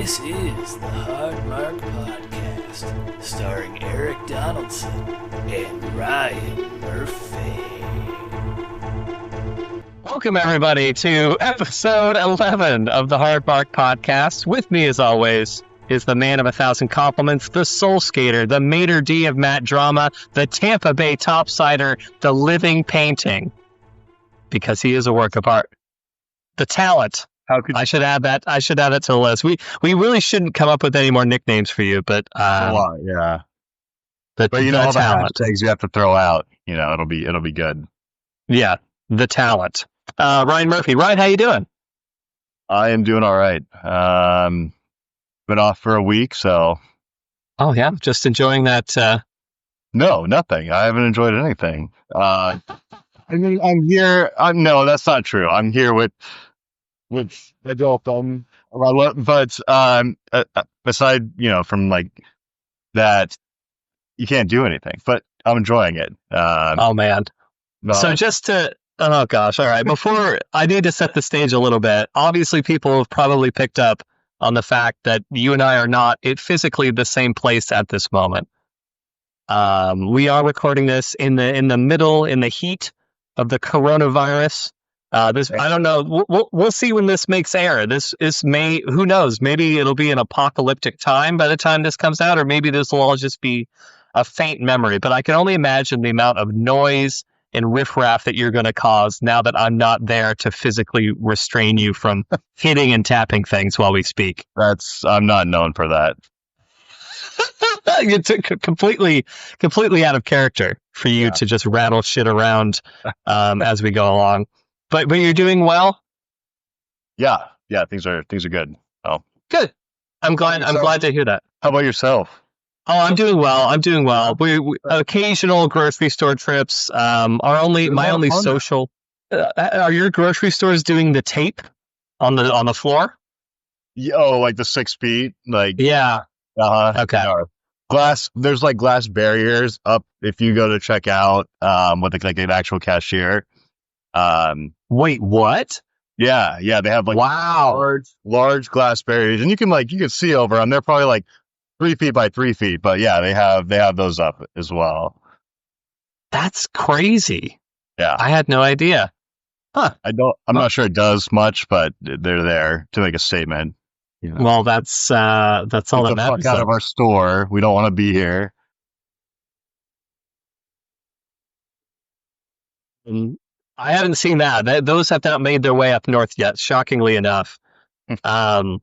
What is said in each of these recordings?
This is the Hard Mark Podcast, starring Eric Donaldson and Ryan Murphy. Welcome, everybody, to episode 11 of the Hard Mark Podcast. With me, as always, is the man of 1,000 compliments, the soul skater, the maitre d' of Matt Drama, the Tampa Bay topsider, the living painting, because he is a work of art. The talent. I should add that. I should add it to the list. We really shouldn't come up with any more nicknames for you, but yeah. But you know, all the talent. hashtags you have to throw out, you know, it'll be good. Yeah, the talent. Ryan Murphy. Ryan, how you doing? I am doing all right. Been off for a week, so. Oh yeah, just enjoying that. No, nothing. I haven't enjoyed anything. I mean, I'm here. No, that's not true. I'm here with adult film, but aside, you know, from like that, you can't do anything. But I'm enjoying it. Oh man! So just to. Oh gosh! All right. Before I need to set the stage a little bit. Obviously, people have probably picked up on the fact that you and I are not physically the same place at this moment. We are recording this in the middle, in the heat of the coronavirus. I don't know. We'll see when this makes air. This may, who knows? Maybe it'll be an apocalyptic time by the time this comes out, or maybe this will all just be a faint memory. But I can only imagine the amount of noise and riffraff that you're going to cause now that I'm not there to physically restrain you from hitting and tapping things while we speak. I'm not known for that. It's completely out of character for you to just rattle shit around as we go along. But you're doing well. Yeah, things are good. Oh, good. I'm glad to hear that. How about yourself? Oh, I'm doing well. We occasional grocery store trips. My only social. Are your grocery stores doing the tape on the floor? Oh, like the 6 feet, like yeah. Okay. Glass. There's like glass barriers up if you go to check out with like an actual cashier. Wait, what? Yeah. They have like large glass barriers, and you can see over them. They're probably like 3 feet by 3 feet, but yeah, they have those up as well. That's crazy. Yeah, I had no idea. Huh? I'm not sure it does much, but they're there to make a statement. You know? Well, that's all that matters. Fuck out of our store. We don't want to be here. I haven't seen that. Those have not made their way up north yet, shockingly enough. But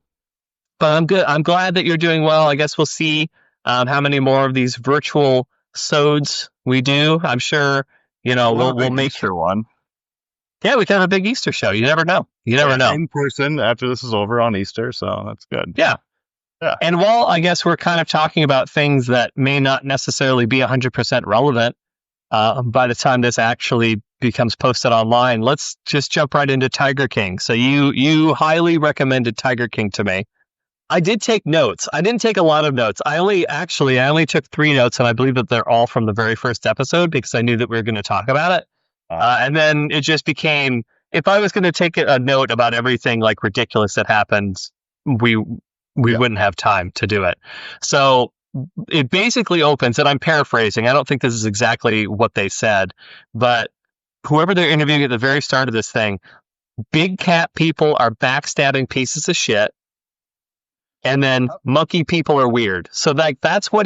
I'm good. I'm glad that you're doing well. I guess we'll see how many more of these virtual sods we do. I'm sure, you know, we'll make Easter one. Yeah, we can have a big Easter show. You never know. In person after this is over on Easter, so that's good. Yeah. And while I guess we're kind of talking about things that may not necessarily be 100% relevant by the time this actually becomes posted online, let's just jump right into Tiger King. So you highly recommended Tiger King to me. I did take notes. I didn't take a lot of notes. I only took 3 notes, and I believe that they're all from the very first episode because I knew that we were going to talk about it. And then it just became, if I was going to take a note about everything like ridiculous that happens, we wouldn't have time to do it. So it basically opens, and I'm paraphrasing. I don't think this is exactly what they said, but whoever they're interviewing at the very start of this thing, big cat people are backstabbing pieces of shit. And then monkey people are weird. So that's what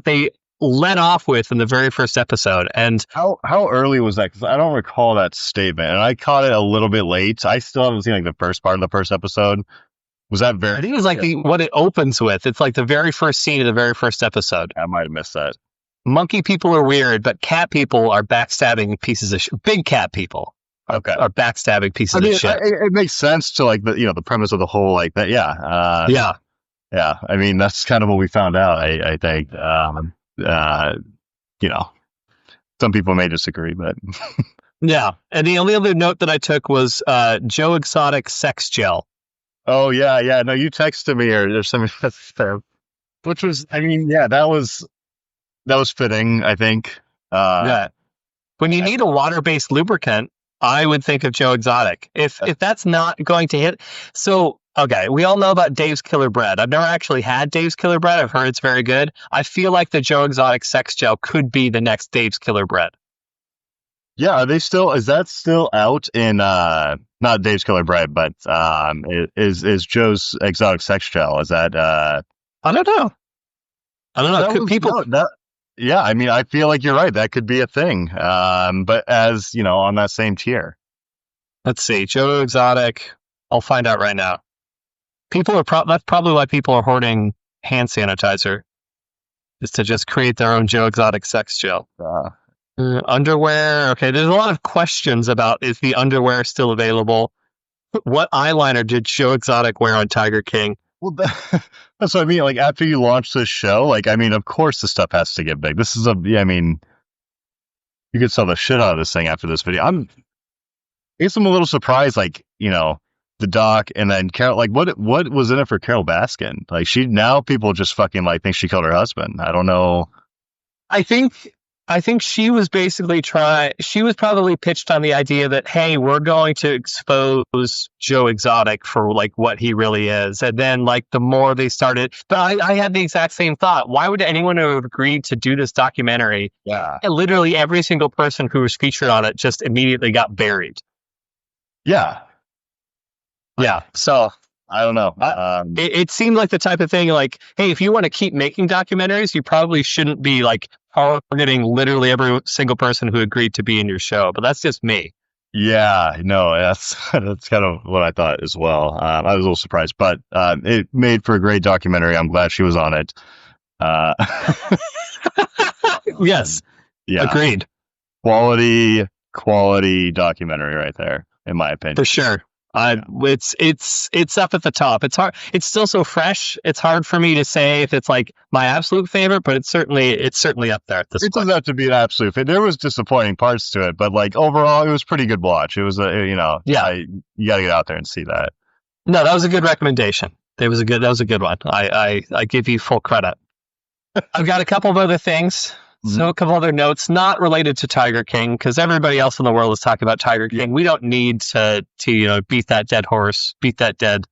they led off with in the very first episode. And how early was that? Because I don't recall that statement, and I caught it a little bit late. I still haven't seen like the first part of the first episode. Was that very? I think it was like what it opens with. It's like the very first scene of the very first episode. I might have missed that. Monkey people are weird, but cat people are backstabbing pieces of shit. Big cat people. Okay. Are backstabbing pieces of shit. It makes sense to like the premise of the whole like that. Yeah. Yeah, I mean, that's kind of what we found out, I think. You know, some people may disagree, but... Yeah, and the only other note that I took was Joe Exotic sex gel. Oh, yeah. No, you texted me or something. Which was, I mean, yeah, that was fitting, I think. Yeah. When you need a water-based lubricant, I would think of Joe Exotic. If that's not going to hit... So... Okay, we all know about Dave's Killer Bread. I've never actually had Dave's Killer Bread. I've heard it's very good. I feel like the Joe Exotic sex gel could be the next Dave's Killer Bread. Yeah, is that still out in not Dave's Killer Bread, but is Joe's Exotic Sex Gel? Is that I don't know. Yeah, I mean, I feel like you're right. That could be a thing. But as you know, on that same tier. Let's see, Joe Exotic. I'll find out right now. That's probably why people are hoarding hand sanitizer, is to just create their own Joe Exotic sex gel. Underwear. Okay, there's a lot of questions about, is the underwear still available? What eyeliner did Joe Exotic wear on Tiger King? Well, that's what I mean. Like, after you launch this show, like, I mean, of course the stuff has to get big. I mean, you could sell the shit out of this thing after this video. I guess I'm a little surprised, like, you know, the doc and then Carol, like, what was in it for Carol Baskin? Like, now people just fucking like think she killed her husband. I don't know. I think she was basically she was probably pitched on the idea that, hey, we're going to expose Joe Exotic for like what he really is. And then like the more they started, but I had the exact same thought. Why would anyone have agreed to do this documentary? Yeah. And literally every single person who was featured on it just immediately got buried. Yeah. Yeah. So I don't know. It seemed like the type of thing like, hey, if you want to keep making documentaries, you probably shouldn't be like targeting literally every single person who agreed to be in your show. But that's just me. Yeah, no, that's kind of what I thought as well. I was a little surprised, but it made for a great documentary. I'm glad she was on it. Yes. Yeah. Agreed. Quality documentary right there, in my opinion. For sure. It's up at the top. It's hard. It's still so fresh. It's hard for me to say if it's like my absolute favorite, but it's certainly up there at this point. It doesn't have to be an absolute favorite. There was disappointing parts to it, but like overall, it was a pretty good watch. It was you got to get out there and see that. No, that was a good recommendation. That was a good one. I give you full credit. I've got a couple of other things. So a couple other notes, not related to Tiger King, because everybody else in the world is talking about Tiger King. We don't need to beat that dead horse, beat that dead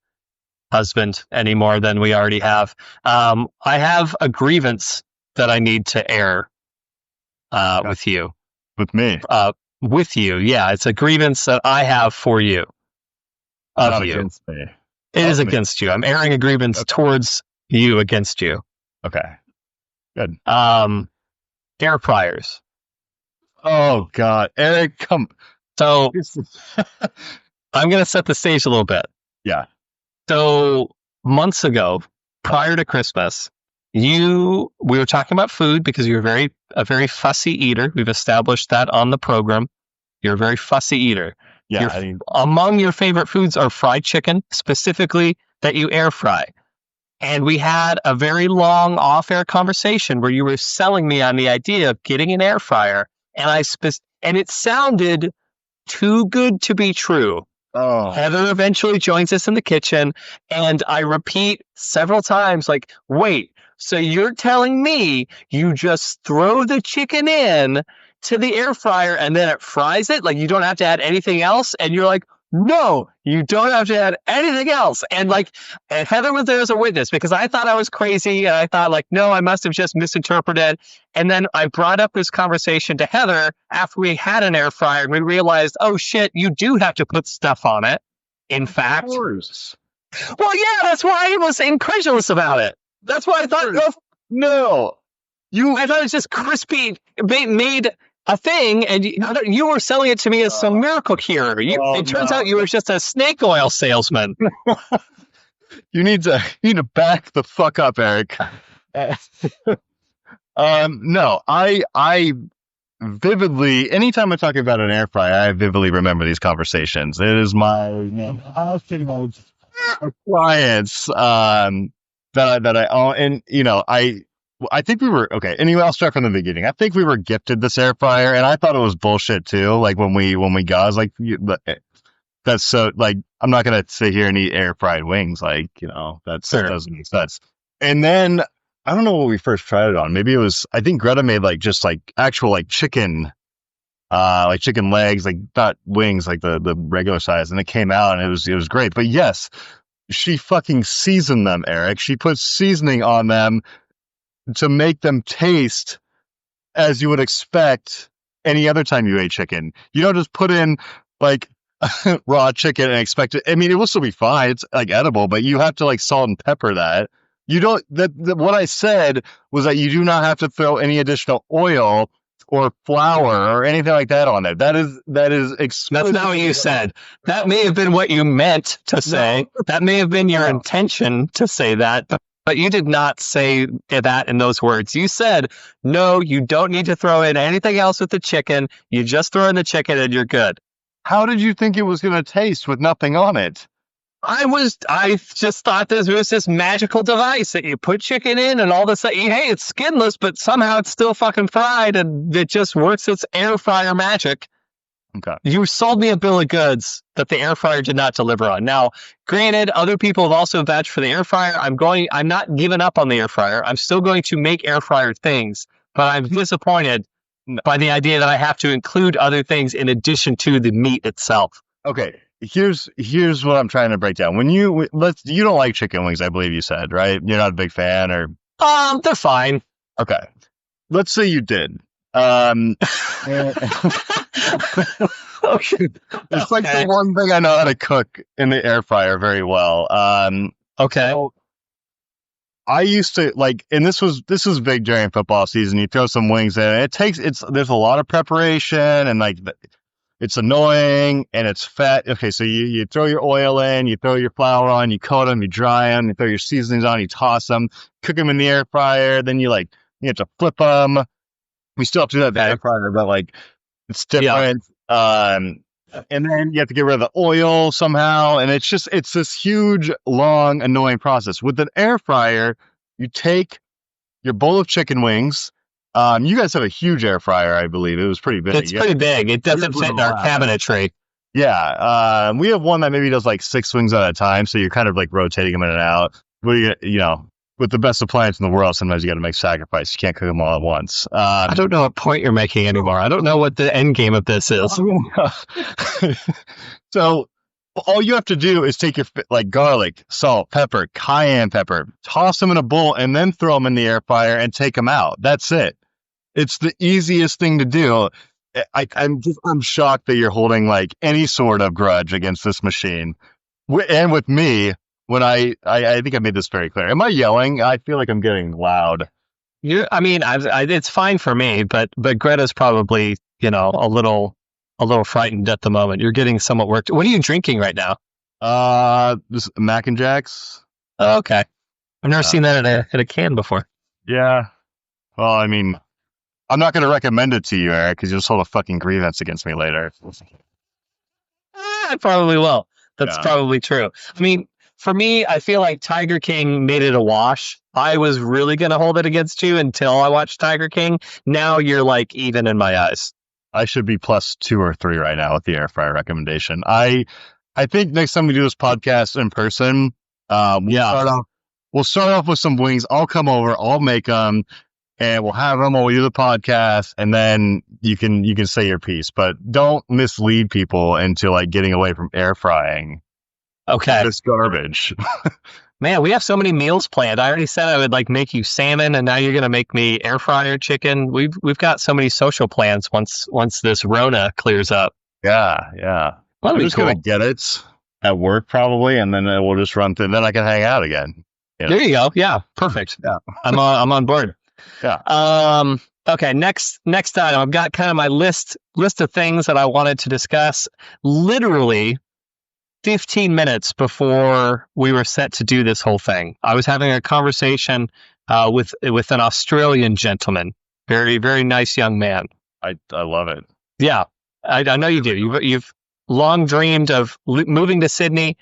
husband any more than we already have. I have a grievance that I need to air with you. With me? With you, yeah. It's a grievance that I have for you. Not against me. It is against you. I'm airing a grievance towards you against you. Okay. Good. Air fryers. Oh God, Eric, come. So I'm going to set the stage a little bit. Yeah. So months ago, prior to Christmas, we were talking about food because you're a very fussy eater. We've established that on the program. You're a very fussy eater. Yeah. Among your favorite foods are fried chicken, specifically that you air fry. And we had a very long off-air conversation where you were selling me on the idea of getting an air fryer, and it sounded too good to be true. Oh. Heather eventually joins us in the kitchen, and I repeat several times, like, wait, so you're telling me you just throw the chicken in to the air fryer and then it fries it? Like, you don't have to add anything else? And you're like, no, you don't have to add anything else. And Heather was there as a witness because I thought I was crazy. And I thought like, no, I must have just misinterpreted. And then I brought up this conversation to Heather after we had an air fryer and we realized, oh shit, you do have to put stuff on it. In fact, well, yeah, that's why I was incredulous about it. That's why I thought, I thought it was just crispy, made a thing, and you were selling it to me as some miracle cure. It turns out you were just a snake oil salesman. You need to back the fuck up, Eric. No, I vividly, anytime I talk about an air fryer, I vividly remember these conversations. It is my clients that I own, and I think we were okay. Anyway, I'll start from the beginning. I think we were gifted this air fryer, and I thought it was bullshit too. Like when we got, I was like, that's so like I'm not gonna sit here and eat air fried wings. Like that doesn't make sense. And then I don't know what we first tried it on. Maybe it was I think Greta made like just like actual like chicken legs, like not wings, like the regular size, and it came out and it was great. But yes, she fucking seasoned them, Eric. She put seasoning on them to make them taste as you would expect any other time you ate chicken. You don't just put in like raw chicken and expect it. I mean, it will still be fine. It's like edible, but you have to like salt and pepper that. You don't, what I said was that you do not have to throw any additional oil or flour or anything like that on it. That is That's not what you said. That may have been what you meant to say. No. That may have been your intention to say that, but you did not say that in those words. You said, no, you don't need to throw in anything else with the chicken. You just throw in the chicken and you're good. How did you think it was going to taste with nothing on it? I just thought this was this magical device that you put chicken in and all of a sudden, hey, it's skinless, but somehow it's still fucking fried and it just works its air fryer magic. Okay. You sold me a bill of goods that the air fryer did not deliver on. Now, granted, other people have also vouched for the air fryer. I'm not giving up on the air fryer. I'm still going to make air fryer things, but I'm disappointed by the idea that I have to include other things in addition to the meat itself. Okay. Here's what I'm trying to break down. When you don't like chicken wings, I believe you said, right? You're not a big fan, or they're fine. Okay. Let's say you did. Okay. It's like the one thing I know how to cook in the air fryer very well. Okay. So I used to like, and this was big during football season. You throw some wings in. There's a lot of preparation and like. It's annoying and it's fat. Okay, so you throw your oil in, you throw your flour on, you coat them, you dry them, you throw your seasonings on, you toss them, cook them in the air fryer. Then you have to flip them. We still have to do that in the air fryer, but like it's different. Yeah. And then you have to get rid of the oil somehow, and it's this huge, long, annoying process. With an air fryer, you take your bowl of chicken wings. You guys have a huge air fryer, I believe. It was pretty big. It's pretty big. It doesn't fit in our cabinetry. Yeah. We have one that maybe does like 6 wings at a time, so you're kind of like rotating them in and out. But with the best appliance in the world, sometimes you got to make sacrifice. You can't cook them all at once. I don't know what point you're making anymore. I don't know what the end game of this is. So all you have to do is take your like garlic, salt, pepper, cayenne pepper, toss them in a bowl, and then throw them in the air fryer and take them out. That's it. It's the easiest thing to do. I'm shocked that you're holding like any sort of grudge against this machine. And with me, when I think I made this very clear. Am I yelling? I feel like I'm getting loud. It's fine for me, but Greta's probably a little frightened at the moment. You're getting somewhat worked. What are you drinking right now? This Mac and Jacks. Oh, okay. I've never seen that in a can before. Yeah. Well, I mean, I'm not going to recommend it to you, Eric, because you'll just hold a fucking grievance against me later. I probably will. That's probably true. I mean, for me, I feel like Tiger King made it a wash. I was really going to hold it against you until I watched Tiger King. Now you're like even in my eyes. I should be +2 or 3 right now with the air fryer recommendation. I think next time we do this podcast in person, we'll start off with some wings. I'll come over, I'll make them, and we'll have them while we do the podcast, and then you can say your piece. But don't mislead people into like getting away from air frying. Okay. It's garbage. Man, we have so many meals planned. I already said I would like make you salmon, and now you're gonna make me air fryer chicken. We've got so many social plans once this Rona clears up. Yeah. I'm just gonna get it at work probably, and then we'll just run through. Then I can hang out again. There you go. Yeah, perfect. Yeah, I'm on board. Yeah. Okay. Next item. I've got kind of my list of things that I wanted to discuss. Literally 15 minutes before we were set to do this whole thing, I was having a conversation with an Australian gentleman, very, very nice young man. I love it. Yeah, I know you do. You've long dreamed of moving to Sydney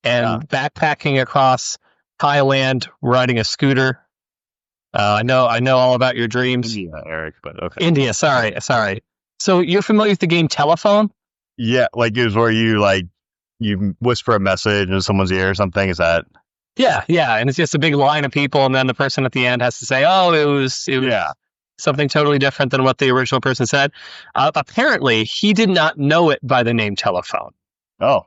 and backpacking across Thailand, riding a scooter. I know all about your dreams. India, Eric, but okay. India, sorry. So you're familiar with the game Telephone? Yeah, like it was where you whisper a message in someone's ear or something. Is that? Yeah, and it's just a big line of people, and then the person at the end has to say, "Oh, it was something totally different than what the original person said." Apparently, he did not know it by the name Telephone. Oh.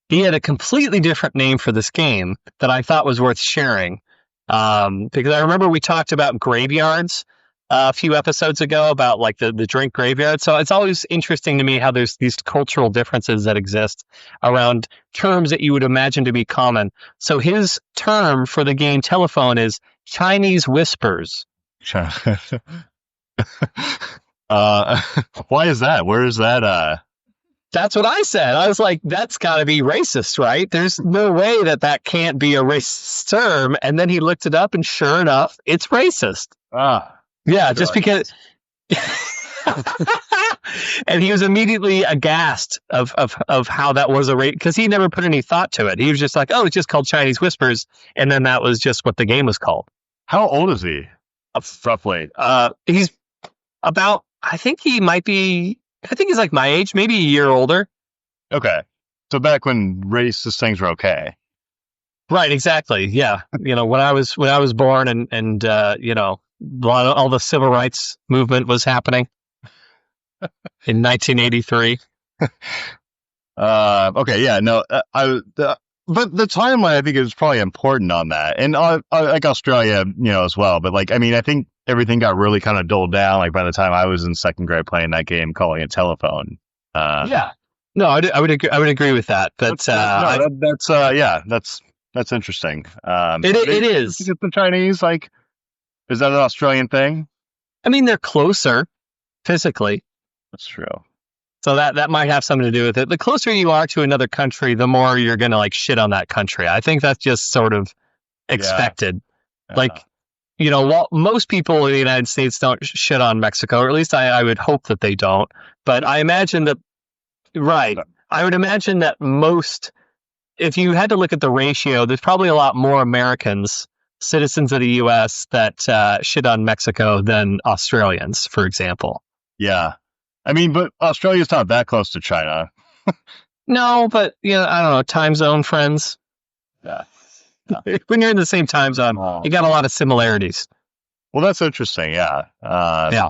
he had a completely different name for this game that I thought was worth sharing. Because I remember we talked about graveyards a few episodes ago about like the drink graveyard. So it's always interesting to me how there's these cultural differences that exist around terms that you would imagine to be common. So his term for the game telephone is Chinese whispers. Why is that? Where is that? That's what I said. I was like, that's got to be racist, right? There's no way that can't be a racist term. And then he looked it up, and sure enough, it's racist. Yeah, just because. And he was immediately aghast of how that was a race, because he never put any thought to it. He was just like, oh, it's just called Chinese Whispers. And then that was just what the game was called. How old is he? Roughly. He's about, I think he's like my age, maybe a year older. Okay. So back when racist things were okay. Right, exactly. Yeah. When I was born and all the civil rights movement was happening in 1983. Okay. Yeah. No, but the timeline, I think, is probably important on that. And like Australia, as well. But like, I mean, I think everything got really kind of dulled down. Like by the time I was in second grade playing that game, calling it telephone. Yeah. No, I would agree with that. But that's interesting. It is. Is it the Chinese? Like, is that an Australian thing? I mean, they're closer physically. That's true. So that might have something to do with it. The closer you are to another country, the more you're going to like shit on that country. I think that's just sort of expected. Yeah. Like, most people in the United States don't shit on Mexico, or at least I would hope that they don't. But I imagine that, right. I would imagine that if you had to look at the ratio, there's probably a lot more Americans, citizens of the U.S., that shit on Mexico than Australians, for example. Yeah. I mean, but Australia's not that close to China. No, but, I don't know, time zone friends. Yeah. When you're in the same time zone, you got a lot of similarities. Well, that's interesting. Yeah. Yeah.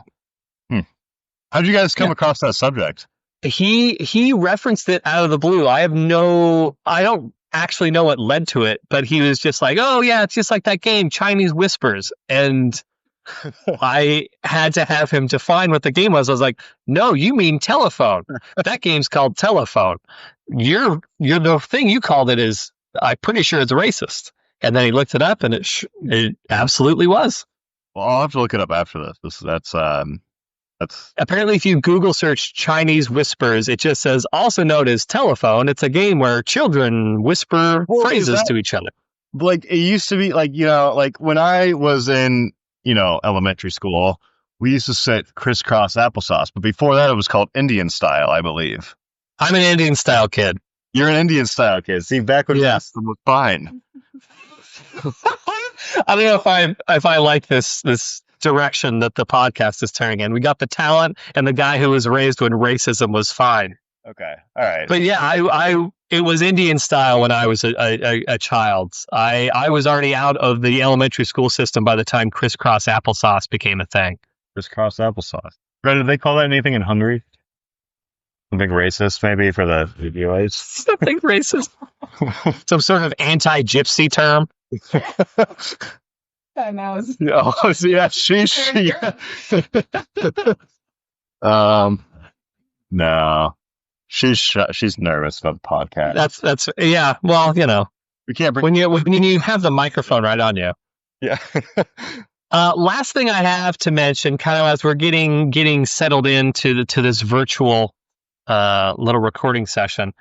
How'd you guys come across that subject? He referenced it out of the blue. I don't actually know what led to it, but he was just like, oh yeah, it's just like that game, Chinese Whispers. And I had to have him define what the game was. I was like, no, you mean telephone. That game's called telephone. You're the thing you called it is, I'm pretty sure it's racist. And then he looked it up, and it absolutely was. Well, I'll have to look it up after this. That's apparently, if you Google search Chinese Whispers, it just says also known as telephone. It's a game where children whisper phrases to each other. Like it used to be, like like when I was in elementary school, we used to sit crisscross applesauce. But before that, it was called Indian style, I believe. I'm an Indian style kid. You're an Indian style kid. See, back when it was fine. I don't know if I like this direction that the podcast is turning in. We got the talent and the guy who was raised when racism was fine. Okay, all right. But yeah, it was Indian style when I was a child. I was already out of the elementary school system by the time crisscross applesauce became a thing. Crisscross applesauce. Right? Did they call that anything in Hungary? Something racist, maybe, for the viewers? Something racist. Some sort of anti-gypsy term. Yeah, no. She's nervous about the podcast. That's yeah. Well, we can't when you have the microphone right on you. Yeah. Last thing I have to mention, kind of as we're getting settled into this virtual little recording session.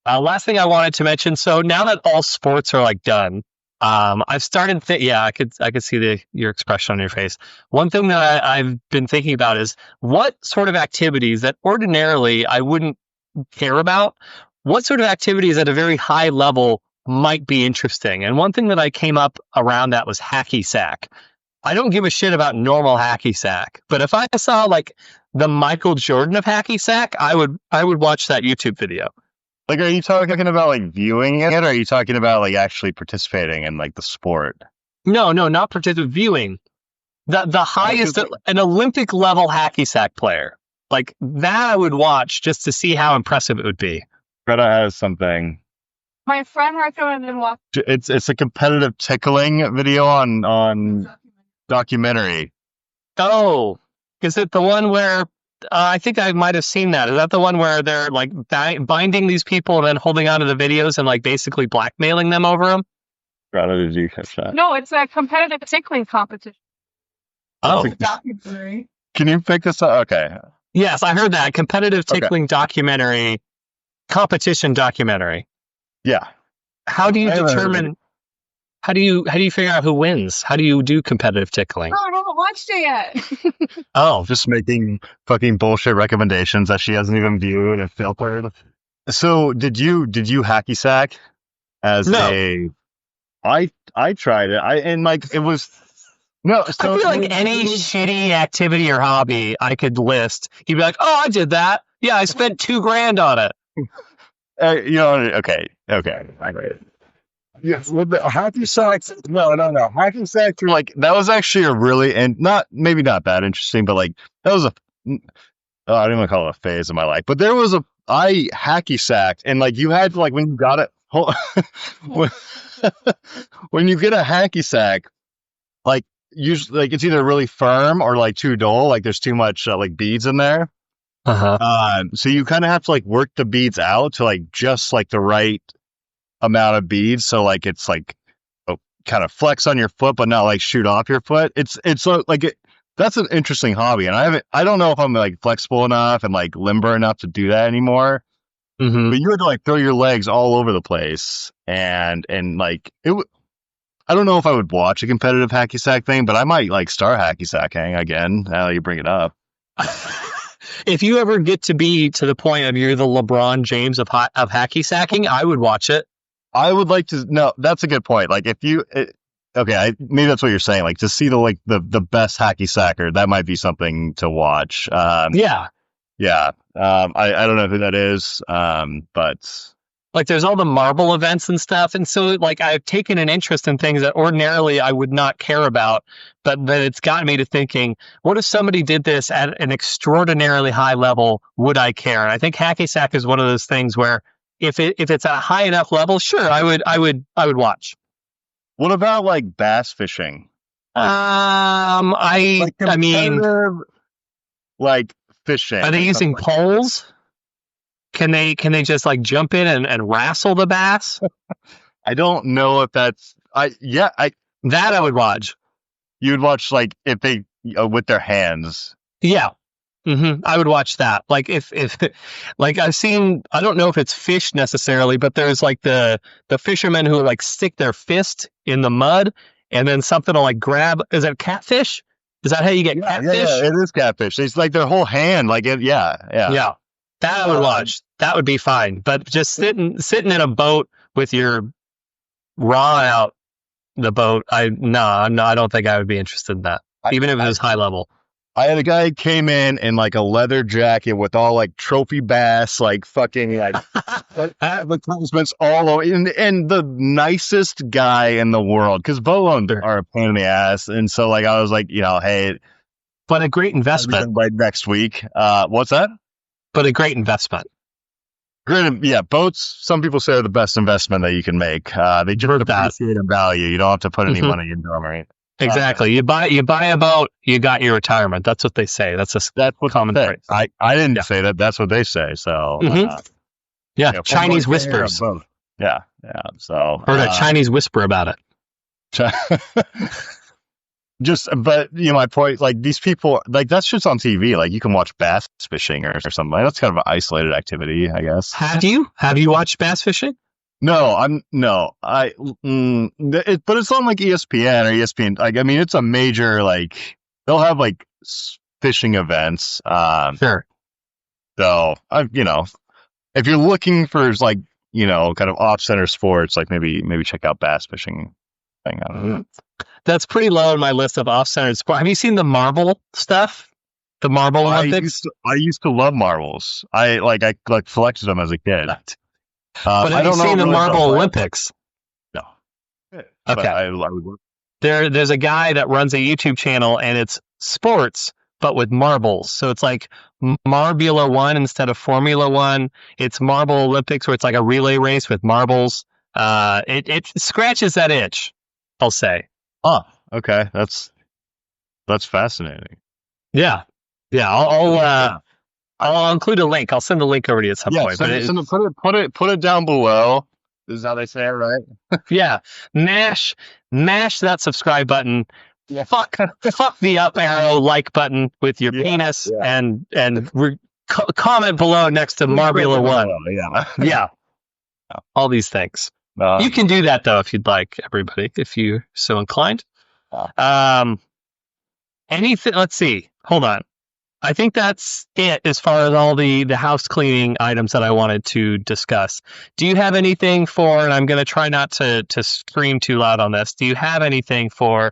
Last thing I wanted to mention. So now that all sports are like done, I've started. I could see your expression on your face. One thing that I've been thinking about is what sort of activities that ordinarily I wouldn't care about. What sort of activities at a very high level might be interesting? And one thing that I came up around that was hacky sack. I don't give a shit about normal hacky sack, but if I saw like the Michael Jordan of hacky sack, I would watch that YouTube video. Like, are you talking about like viewing it, or are you talking about like actually participating in like the sport? No, not participating. Viewing the highest, an Olympic level hacky sack player, like that I would watch just to see how impressive it would be. Greta has something My friend recommended watching. It's a competitive tickling video on documentary. Oh, is it the one where I think I might have seen that? Is that the one where they're like binding these people and then holding onto the videos and like basically blackmailing them over them? Rather, did you catch that? No, it's a competitive tickling competition. Oh, Documentary. Can you pick this up? Okay. yes, I heard that competitive tickling documentary, competition documentary. Yeah. How do you I haven't heard determine? How do you figure out who wins? How do you do competitive tickling? Oh, I haven't watched it yet. Oh, Just making fucking bullshit recommendations that she hasn't even viewed and filtered. So did you hacky sack as No. I tried it. It was no. So I feel like any shitty activity or hobby I could list, you'd be like, "Oh, I did that. Yeah, I spent $2,000 on it." Okay. I read it. Yes, well, the hacky sacks. No. Hacky sacks were like that was actually a really and maybe not that interesting, but like that was I don't even call it a phase of my life, but there was I hacky sacked and like you had to like when you got it when you get a hacky sack, like usually like it's either really firm or like too dull, like there's too much like beads in there. So you kind of have to like work the beads out to like just like the right amount of beads, so like it's like kind of flex on your foot, but not like shoot off your foot. It's that's an interesting hobby, and I don't know if I'm like flexible enough and like limber enough to do that anymore. Mm-hmm. But you had to like throw your legs all over the place, and like it. I don't know if I would watch a competitive hacky sack thing, but I might like start hacky sacking again now that you bring it up. If you ever get to be to the point of you're the LeBron James of hacky sacking, I would watch it. I would like to. No, that's a good point. Like if you, maybe that's what you're saying. Like to see the best hacky sacker, that might be something to watch. Yeah. I don't know who that is, but Like there's all the marble events and stuff, and so like I've taken an interest in things that ordinarily I would not care about, but then it's gotten me to thinking, what if somebody did this at an extraordinarily high level? Would I care? And I think hacky sack is one of those things where if it's at a high enough level, sure, I would watch. what about like bass fishing? I mean, like fishing. are they using poles? Can they just like jump in and wrestle the bass? I don't know if that's that I would watch. You would watch like if they with their hands. Yeah. Mm-hmm. I would watch that. Like if like I've seen, I don't know if it's fish necessarily, but there's like the fishermen who like stick their fist in the mud and then something will like grab. Is it catfish? Is that how you get catfish? Yeah, it is catfish. It's like their whole hand, like it. Yeah. That I would watch. That would be fine. But just sitting in a boat with your rod out the boat, I don't think I would be interested in that, even if it was high level. I had a guy came in like a leather jacket with all like trophy bass, like fucking like advertisements all over, and the nicest guy in the world because boat are a pain in the ass, and so like I was like, hey, but a great investment. By next week, what's that? But a great investment. Yeah, boats. Some people say are the best investment that you can make. They just appreciate in value. You don't have to put any money into them, right? Exactly. You buy a boat, you got your retirement. That's what they say. That's what common phrase. I didn't say that. That's what they say. So Chinese whispers. Yeah. So heard a Chinese whisper about it. But my point, like these people, like that shit's on TV. Like you can watch bass fishing or something. Like, that's kind of an isolated activity, I guess. Have you watched bass fishing? No, but it's on like ESPN or ESPN. Like, I mean, it's a major, like they'll have like fishing events. Sure. So if you're looking for like, kind of off center sports, like maybe check out bass fishing thing. I don't know. That's pretty low on my list of off-center sport. Have you seen the marble stuff? The marble Olympics? I used to love marbles. I collected them as a kid. But have you seen the marble Olympics? No. Okay. There's a guy that runs a YouTube channel, and it's sports, but with marbles. So it's like Marbula 1 instead of Formula 1. It's Marble Olympics, where it's like a relay race with marbles. It scratches that itch, I'll say. Oh, okay. That's fascinating. Yeah. I'll include a link. I'll send the link over to you at some point. Put it down below. This is how they say it, right? Yeah. Mash that subscribe button. Yeah. Fuck the up arrow like button with your penis and comment below next to Marbula 1. Yeah. All these things. You can do that though if you'd like, everybody, if you're so inclined. Anything? Let's see. Hold on. I think that's it as far as all the house cleaning items that I wanted to discuss. Do you have anything for? And I'm going to try not to scream too loud on this. Do you have anything for?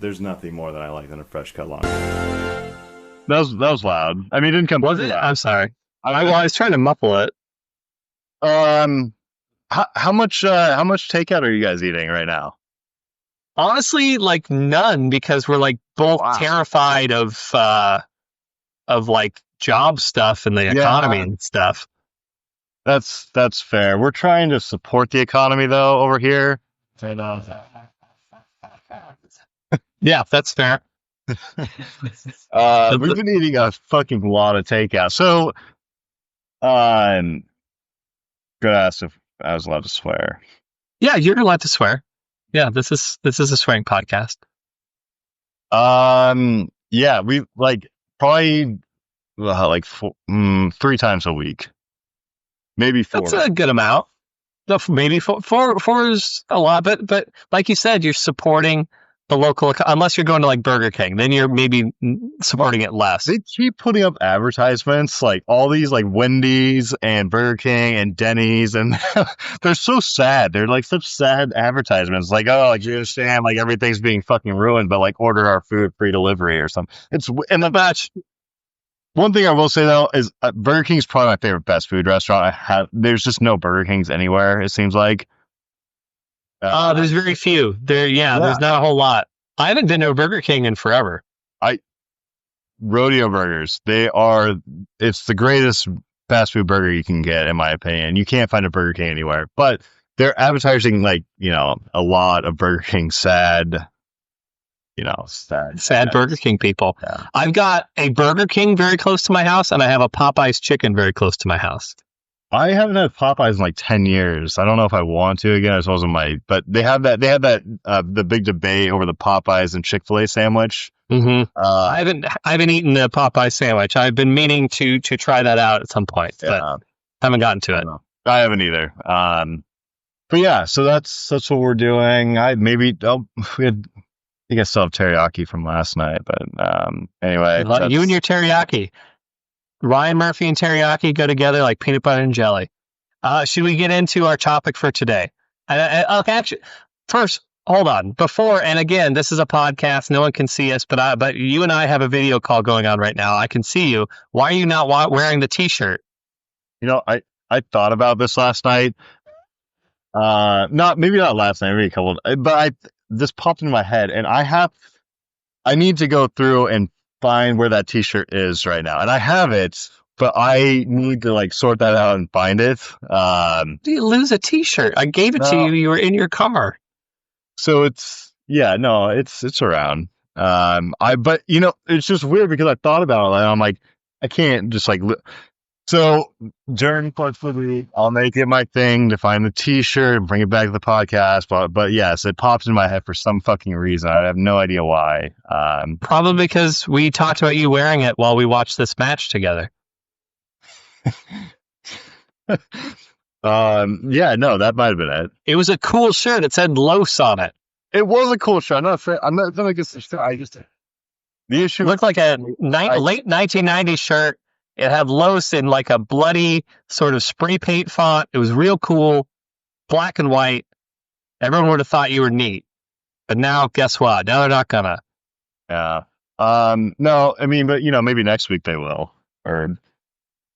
There's nothing more that I like than a fresh cut lawn. That was loud. I mean, it didn't come. Was it? I'm sorry. I was trying to muffle it. How much takeout are you guys eating right now? Honestly, like none, because we're like both terrified of like job stuff and the economy and stuff. That's fair. We're trying to support the economy though over here. Yeah, that's fair. We've been eating a fucking lot of takeout. So, gonna ask if I was allowed to swear. Yeah, you're allowed to swear. Yeah, this is a swearing podcast. Yeah, we like probably like 3 times a week, maybe 4. That's a good amount. Maybe four is a lot, but like you said, you're supporting the local, unless you're going to like Burger King, then you're maybe supporting it less. They keep putting up advertisements like all these like Wendy's and Burger King and Denny's, and they're so sad. They're like such sad advertisements. Like, oh, like you understand, like everything's being fucking ruined, but like order our food free delivery or something. It's in the batch. One thing I will say though is Burger King's probably my favorite fast food restaurant I have. There's just no Burger Kings anywhere. It seems like. There's very few. There's not a whole lot. I haven't been to a Burger King in forever. Rodeo burgers. It's the greatest fast food burger you can get, in my opinion. You can't find a Burger King anywhere, but they're advertising like, a lot of Burger King sad Burger King people. Yeah. I've got a Burger King very close to my house, and I have a Popeyes chicken very close to my house. I haven't had Popeyes in like 10 years. I don't know if I want to again. I suppose I might, but they have that. They had that the big debate over the Popeyes and Chick-fil-A sandwich. Mm-hmm. I haven't eaten the Popeye sandwich. I've been meaning to try that out at some point, but haven't gotten to it. I haven't either. But yeah, so that's what we're doing. We had, I think I still have teriyaki from last night, but anyway, you and your teriyaki. Ryan Murphy and teriyaki go together like peanut butter and jelly. Should we get into our topic for today? Okay, actually, first, hold on. Before, and again, this is a podcast. No one can see us, but you and I have a video call going on right now. I can see you. Why are you not wearing the T-shirt? I thought about this last night. Maybe not last night, maybe a couple. But this popped into my head, and I need to go through and find where that T-shirt is right now, and I have it, but I need to like sort that out and find it. Do you lose a T-shirt? I gave it to you. You were in your car. So it's around. But it's just weird because I thought about it and I'm like, I can't just like. So during parts of the week, I'll make it my thing to find the T-shirt and bring it back to the podcast. But yes, it pops in my head for some fucking reason. I have no idea why. Probably because we talked about you wearing it while we watched this match together. Yeah, no, that might have been it. It was a cool shirt. It said Los on it. It was a cool shirt. I'm not against the shirt. The issue looked like a late 1990s shirt. It had Los in like a bloody sort of spray paint font. It was real cool, black and white. Everyone would have thought you were neat. But now, guess what? Now they're not gonna. Yeah. No, I mean, but maybe next week they will. Or.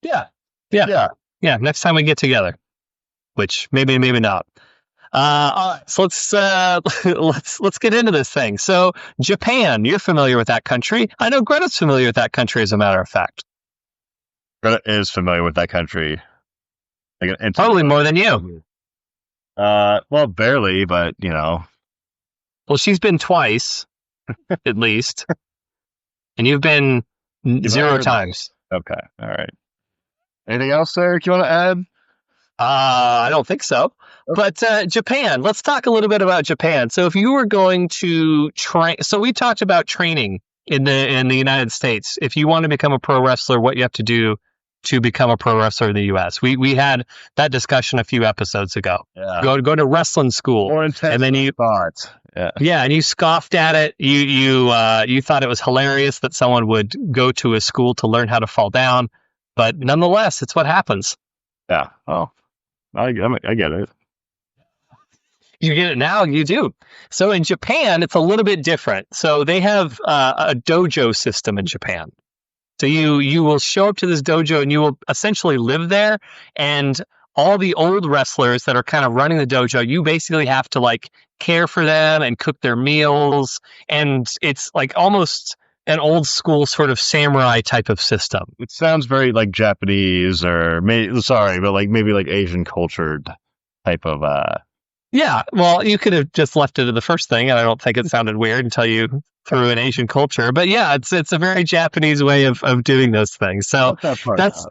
Yeah. Next time we get together, which maybe not. All right, so let's get into this thing. So Japan, you're familiar with that country. I know Greta's familiar with that country, as a matter of fact. Greta is familiar with that country. Like, Probably more than you. Well, barely, but you know. Well, she's been twice, at least, and you've been 0 times. Okay, all right. Anything else, Eric? You want to add? I don't think so. But Japan, let's talk a little bit about Japan. So if you were going to train, so we talked about training in the United States. If you want to become a pro wrestler, what you have to do to become a pro wrestler in the U.S. We had that discussion a few episodes ago. Yeah. Go to wrestling school, More intense, and then you thought. Yeah, and you scoffed at it. You thought it was hilarious that someone would go to a school to learn how to fall down, but nonetheless, it's what happens. Yeah. Oh, I get it. You get it now, you do. So in Japan, it's a little bit different. So they have a dojo system in Japan. So you will show up to this dojo and you will essentially live there, and all the old wrestlers that are kind of running the dojo, you basically have to like care for them and cook their meals, and it's like almost an old school sort of samurai type of system. It sounds very like Japanese or maybe like Asian cultured type of. Yeah, well, you could have just left it in the first thing, and I don't think it sounded weird until you threw in Asian culture. But yeah, it's a very Japanese way of doing those things. So that's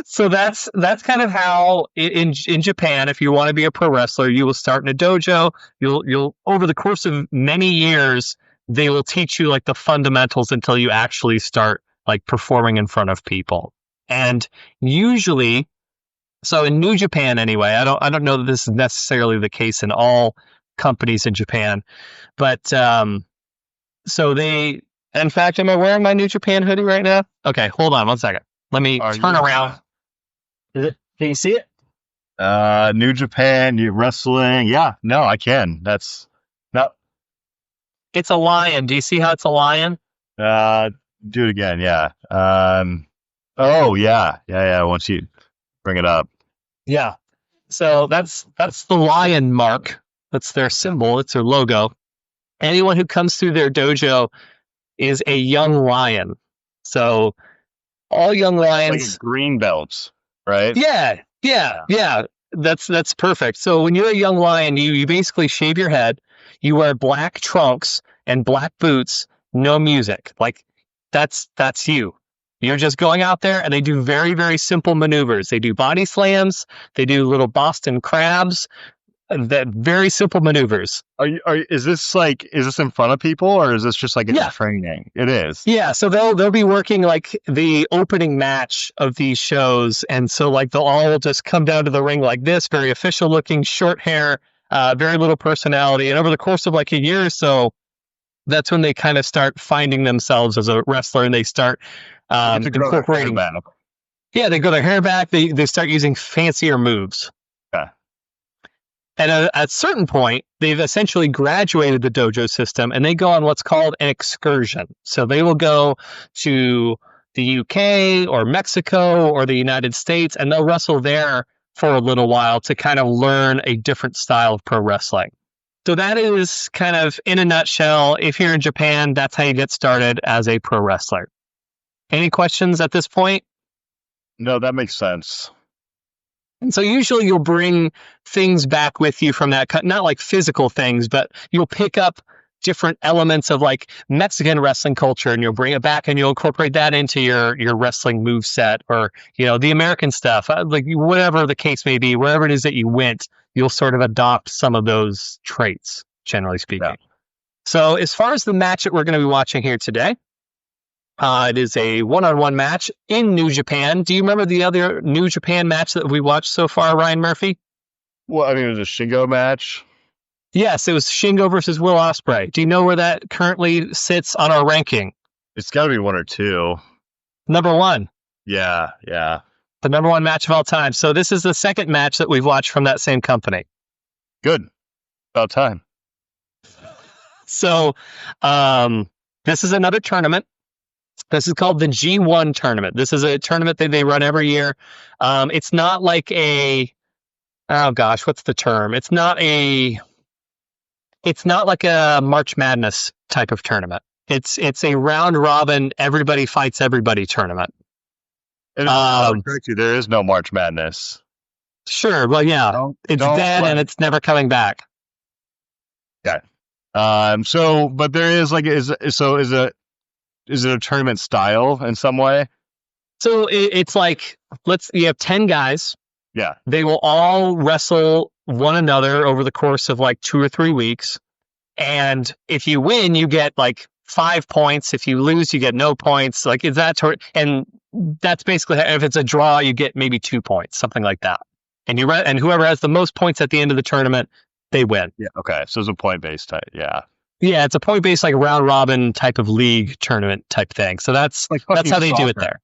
so that's kind of how in Japan, if you want to be a pro wrestler, you will start in a dojo. You'll over the course of many years, they will teach you like the fundamentals until you actually start like performing in front of people. And usually, so in New Japan anyway, I don't know that this is necessarily the case in all companies in Japan, but so they, in fact, am I wearing my New Japan hoodie right now? Okay, hold on 1 second. Let me turn around. Can you see it? New Japan, you wrestling. Yeah, no, I can. That's no. It's a lion. Do you see how it's a lion? Do it again. Yeah. Oh yeah. Once you bring it up. Yeah. So that's the lion mark. That's their symbol. It's their logo. Anyone who comes through their dojo is a young lion. So all young lions, like green belts, right? Yeah. That's perfect. So when you're a young lion, you basically shave your head, you wear black trunks and black boots, no music. Like that's you. You're just going out there, and they do very, very simple maneuvers. They do body slams. They do little Boston crabs. That very simple maneuvers. Is this in front of people, or is this just like a training? It is. Yeah, so they'll be working like the opening match of these shows, and so like they'll all just come down to the ring like this, very official looking, short hair, very little personality, and over the course of like a year or so, that's when they kind of start finding themselves as a wrestler, and they start incorporating. Yeah, they grow their hair back. They start using fancier moves. Okay. And at a certain point, they've essentially graduated the dojo system, and they go on what's called an excursion. So they will go to the UK or Mexico or the United States, and they'll wrestle there for a little while to kind of learn a different style of pro wrestling. So that is kind of, in a nutshell, if you're in Japan, that's how you get started as a pro wrestler. Any questions at this point? No, that makes sense. And so usually you'll bring things back with you from that, not like physical things, but you'll pick up different elements of like Mexican wrestling culture, and you'll bring it back and you'll incorporate that into your wrestling move set, or, the American stuff, like whatever the case may be, wherever it is that you went, you'll sort of adopt some of those traits, generally speaking. Yeah. So as far as the match that we're going to be watching here today, it is a one-on-one match in New Japan. Do you remember the other New Japan match that we watched so far, Ryan Murphy? Well, I mean, it was a Shingo match. Yes, it was Shingo versus Will Ospreay. Do you know where that currently sits on our ranking? It's got to be 1 or 2. Number 1. Yeah. The number 1 match of all time. So this is the second match that we've watched from that same company. Good. About time. So this is another tournament. This is called the G1 tournament. This is a tournament that they run every year. It's not like a oh gosh, what's the term? It's not like a March Madness type of tournament. It's a round robin, everybody fights everybody tournament. And correct you, there is no March Madness. Sure. Well, yeah, it's dead and it's never coming back. Okay. So, but there is like, is it a tournament style in some way? So it's like, you have 10 guys. Yeah. They will all wrestle one another over the course of like 2 or 3 weeks. And if you win, you get like 5 points. If you lose, you get no points. Like, is that, and that's basically, if it's a draw, you get maybe 2 points, something like that. And and whoever has the most points at the end of the tournament, they win. Yeah. Okay. So it's a point-based type. Yeah. Yeah. It's a point-based, like round robin type of league tournament type thing. So that's how they do it there.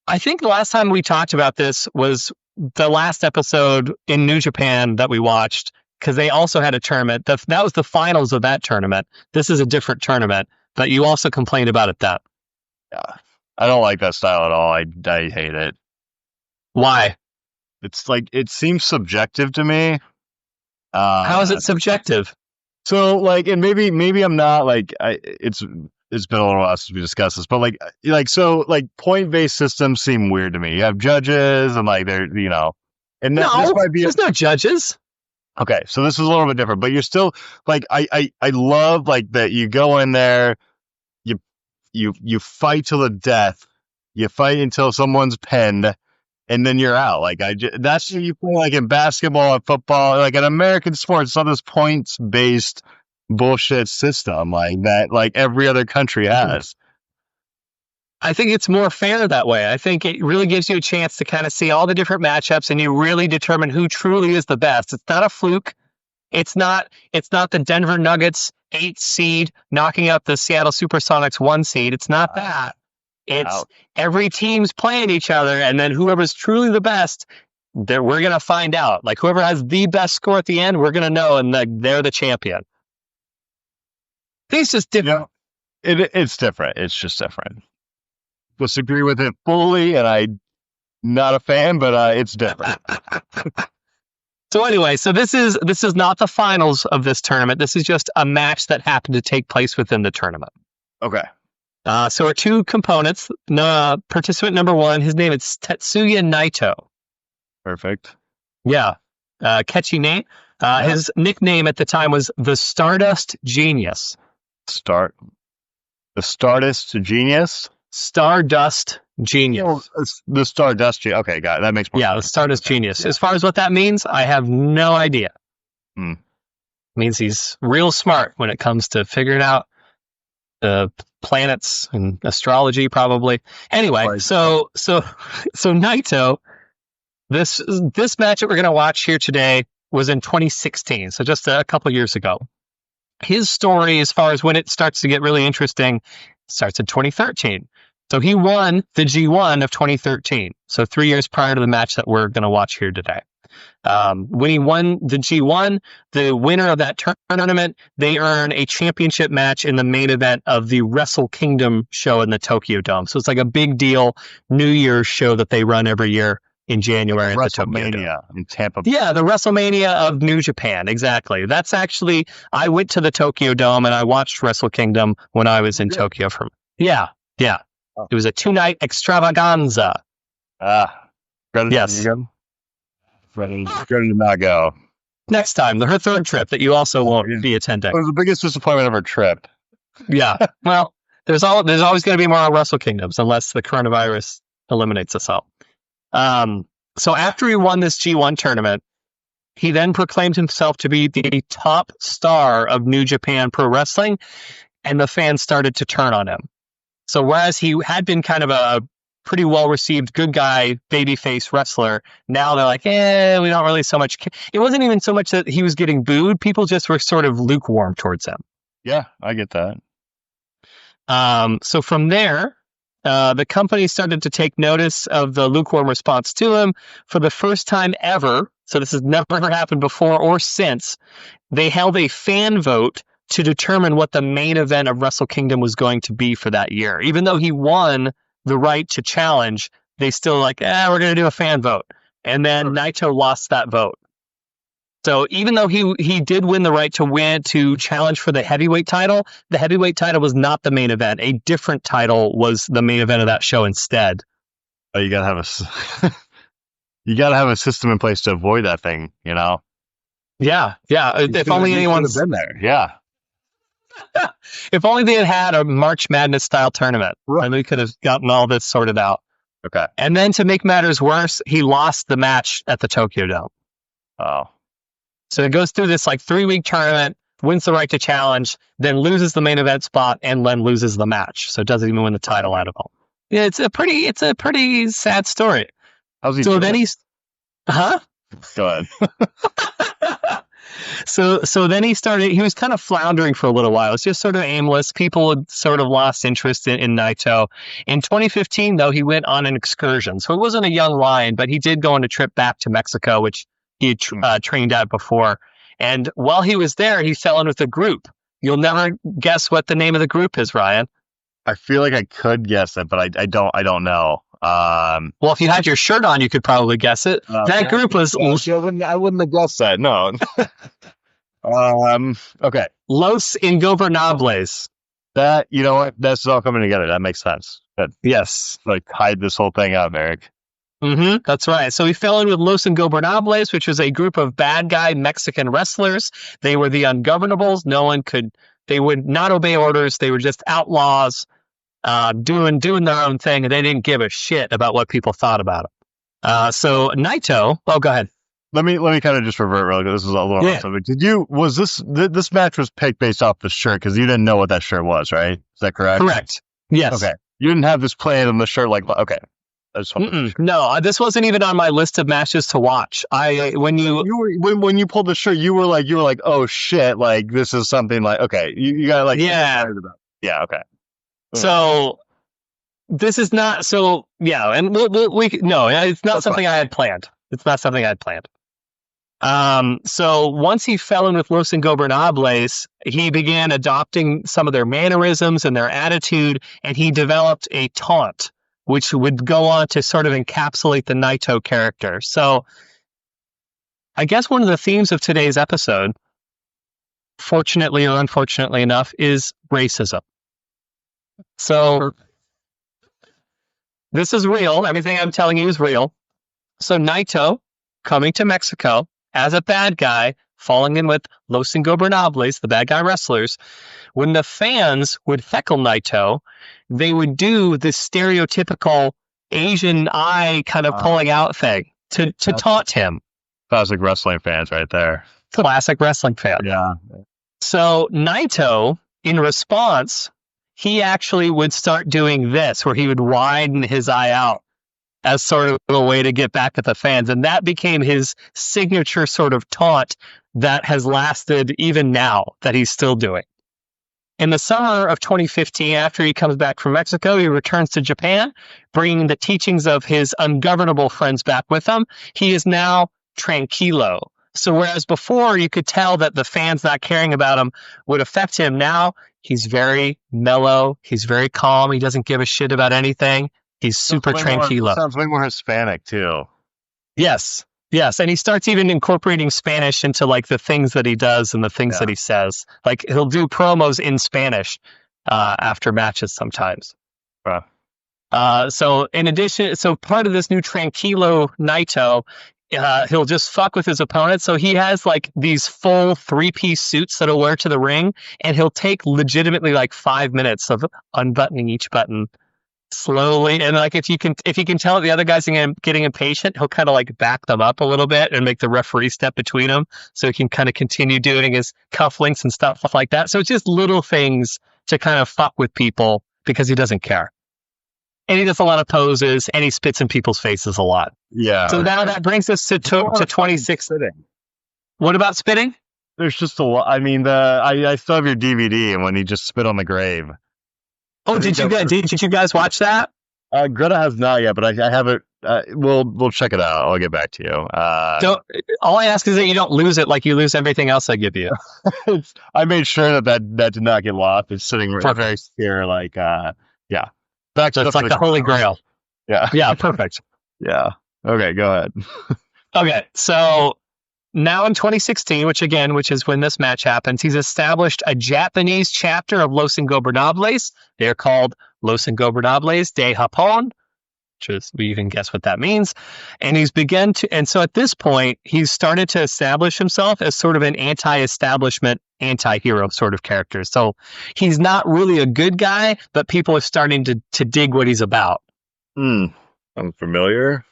I think the last time we talked about this was the last episode in New Japan that we watched, because they also had a tournament. That was the finals of that tournament. This is a different tournament, but you also complained about it then. Yeah. I don't like that style at all. I hate it. Why? It's like, it seems subjective to me. How is it subjective? So like, and maybe I'm not like, it's been a little while since we discussed this, but so point-based systems seem weird to me. You have judges and like they're, and this might be there's no judges. Okay, so this is a little bit different, but you're still like, I love like that you go in there, you fight till the death, you fight until someone's pinned, and then you're out. Like that's what you play like in basketball and football, like in American sports. It's not this points-based bullshit system like that, like every other country has. I think it's more fair that way. I think it really gives you a chance to kind of see all the different matchups, and you really determine who truly is the best. It's not a fluke. It's not the Denver Nuggets 8 seed knocking out the Seattle Supersonics 1 seed. It's not that. It's every team's playing each other, and then whoever's truly the best, we're going to find out. Like whoever has the best score at the end, we're going to know, and they're the champion. It's just different. It's different. It's just different. Disagree with it fully, and I'm not a fan, but it's different. So anyway, this is not the finals of this tournament. This is just a match that happened to take place within the tournament. Okay. So our 2 components. Participant number 1, his name is Tetsuya Naito. Perfect. Yeah. Catchy name. His nickname at the time was the Stardust Genius. The Stardust Genius? Stardust Genius. The Stardust Genius. Okay, got it. That makes more sense. Yeah, the Stardust Genius. Yeah. As far as what that means, I have no idea. It means he's real smart when it comes to figuring out the planets and astrology, probably. Anyway, so Naito, this match that we're going to watch here today was in 2016, so just a couple years ago. His story, as far as when it starts to get really interesting, starts in 2013. So he won the G1 of 2013. So 3 years prior to the match that we're going to watch here today. When he won the G1, the winner of that tournament, they earn a championship match in the main event of the Wrestle Kingdom show in the Tokyo Dome. So it's like a big deal New Year's show that they run every year in January at the Tokyo Dome. In Tampa. Yeah, the WrestleMania of New Japan. Exactly. That's actually, I went to the Tokyo Dome and I watched Wrestle Kingdom when I was in Tokyo. Yeah. It was a 2-night extravaganza. Yes. Ready to not go. Next time, her 3rd trip that you also won't be attending. It was the biggest disappointment of her trip. Yeah. Well, there's always going to be more Wrestle Kingdoms unless the coronavirus eliminates us all. So after he won this G1 tournament, he then proclaimed himself to be the top star of New Japan Pro Wrestling, and the fans started to turn on him. So whereas he had been kind of a pretty well-received good guy, babyface wrestler, now they're like, we don't really so much care. It wasn't even so much that he was getting booed. People just were sort of lukewarm towards him. Yeah, I get that. So from there, the company started to take notice of the lukewarm response to him. For the first time ever, so this has never happened before or since, they held a fan vote to determine what the main event of Wrestle Kingdom was going to be for that year. Even though he won the right to challenge, they still we're going to do a fan vote. And then Naito lost that vote. So even though he did win the right to challenge for the heavyweight title was not the main event. A different title was the main event of that show instead. Oh, you gotta have a system in place to avoid that thing, you know? Yeah. If only anyone's been there. Yeah. If only they had a March Madness style tournament, and we could have gotten all this sorted out. Okay. And then to make matters worse, he lost the match at the Tokyo Dome. Oh. So it goes through this like 3-week tournament, wins the right to challenge, then loses the main event spot, and then loses the match. So it doesn't even win the title out of all. Yeah, it's a pretty sad story. How's he So doing? then Go ahead. So then he was kind of floundering for a little while. It's just sort of aimless. People had sort of lost interest in Naito. In 2015, though, he went on an excursion. So it wasn't a young lion, but he did go on a trip back to Mexico, which he had trained at before. And while he was there, he fell in with a group. You'll never guess what the name of the group is, Ryan. I feel like I could guess it, but I don't know. Well, if you had your shirt on, you could probably guess it. That group was I wouldn't have guessed that. No. Okay. Los Ingobernables. That, you know what? That's all coming together. That makes sense. But Yes. like hide this whole thing up, Eric. Mm-hmm, that's right. So he fell in with Los Ingobernables, which was a group of bad guy Mexican wrestlers. They were the ungovernables. They would not obey orders. They were just outlaws, doing their own thing, and they didn't give a shit about what people thought about them. So Naito, go ahead. Let me kind of just revert real quick. This is a little off subject. This match was picked based off the shirt because you didn't know what that shirt was, right? Is that correct? Correct. Yes. Okay. You didn't have this planned on the shirt, okay. I just No, this wasn't even on my list of matches to watch. When you pulled the shirt, you were like, oh shit, like this is something like, okay, you got like, yeah, okay. So this is not so yeah, and it's not something I had planned. It's not something I had planned. So once he fell in with Los Ingobernables, he began adopting some of their mannerisms and their attitude, and he developed a taunt, which would go on to sort of encapsulate the Naito character. So I guess one of the themes of today's episode, fortunately or unfortunately enough, is racism. So this is real. Everything I'm telling you is real. So Naito coming to Mexico as a bad guy, falling in with Los Ingobernables, the bad guy wrestlers. When the fans would heckle Naito, they would do this stereotypical Asian eye kind of pulling out thing to taunt him. Classic wrestling fans right there. Classic wrestling fan. Yeah. So Naito, in response, he actually would start doing this, where he would widen his eye out as sort of a way to get back at the fans. And that became his signature sort of taunt that has lasted even now, that he's still doing. In the summer of 2015, after he comes back from Mexico, he returns to Japan, bringing the teachings of his ungovernable friends back with him. He is now tranquilo. So whereas before you could tell that the fans not caring about him would affect him, now he's very mellow. He's very calm. He doesn't give a shit about anything. He's super tranquilo. Sounds way more Hispanic too. Yes. And he starts even incorporating Spanish into like the things that he does and the things that he says. Like he'll do promos in Spanish after matches sometimes. So in addition, part of this new tranquilo Naito, he'll just fuck with his opponent. So he has like these full 3-piece suits that he'll wear to the ring, and he'll take legitimately like 5 minutes of unbuttoning each button slowly. And like if you can tell that the other guy's getting impatient, he'll kind of like back them up a little bit and make the referee step between them so he can kind of continue doing his cufflinks and stuff like that. So it's just little things to kind of fuck with people because he doesn't care. And he does a lot of poses, and he spits in people's faces a lot. Yeah. So now that brings us to 26. What about spitting? There's just a lot. I mean, I still have your DVD, and when he just spit on the grave. Oh, did you guys watch that? Greta has not yet, but I have it. We'll check it out. I'll get back to you. All I ask is that you don't lose it like you lose everything else I give you. I made sure that did not get lost. It's sitting very secure. Like, yeah. So it's like the Holy Grail. Yeah. Yeah. Perfect. Yeah. Okay, go ahead. Okay, so now in 2016, which is when this match happens, he's established a Japanese chapter of Los Ingobernables. They're called Los Ingobernables de Japon, which is, we even guess what that means. And so at this point, he's started to establish himself as sort of an anti-establishment, anti-hero sort of character. So he's not really a good guy, but people are starting to dig what he's about. I'm familiar.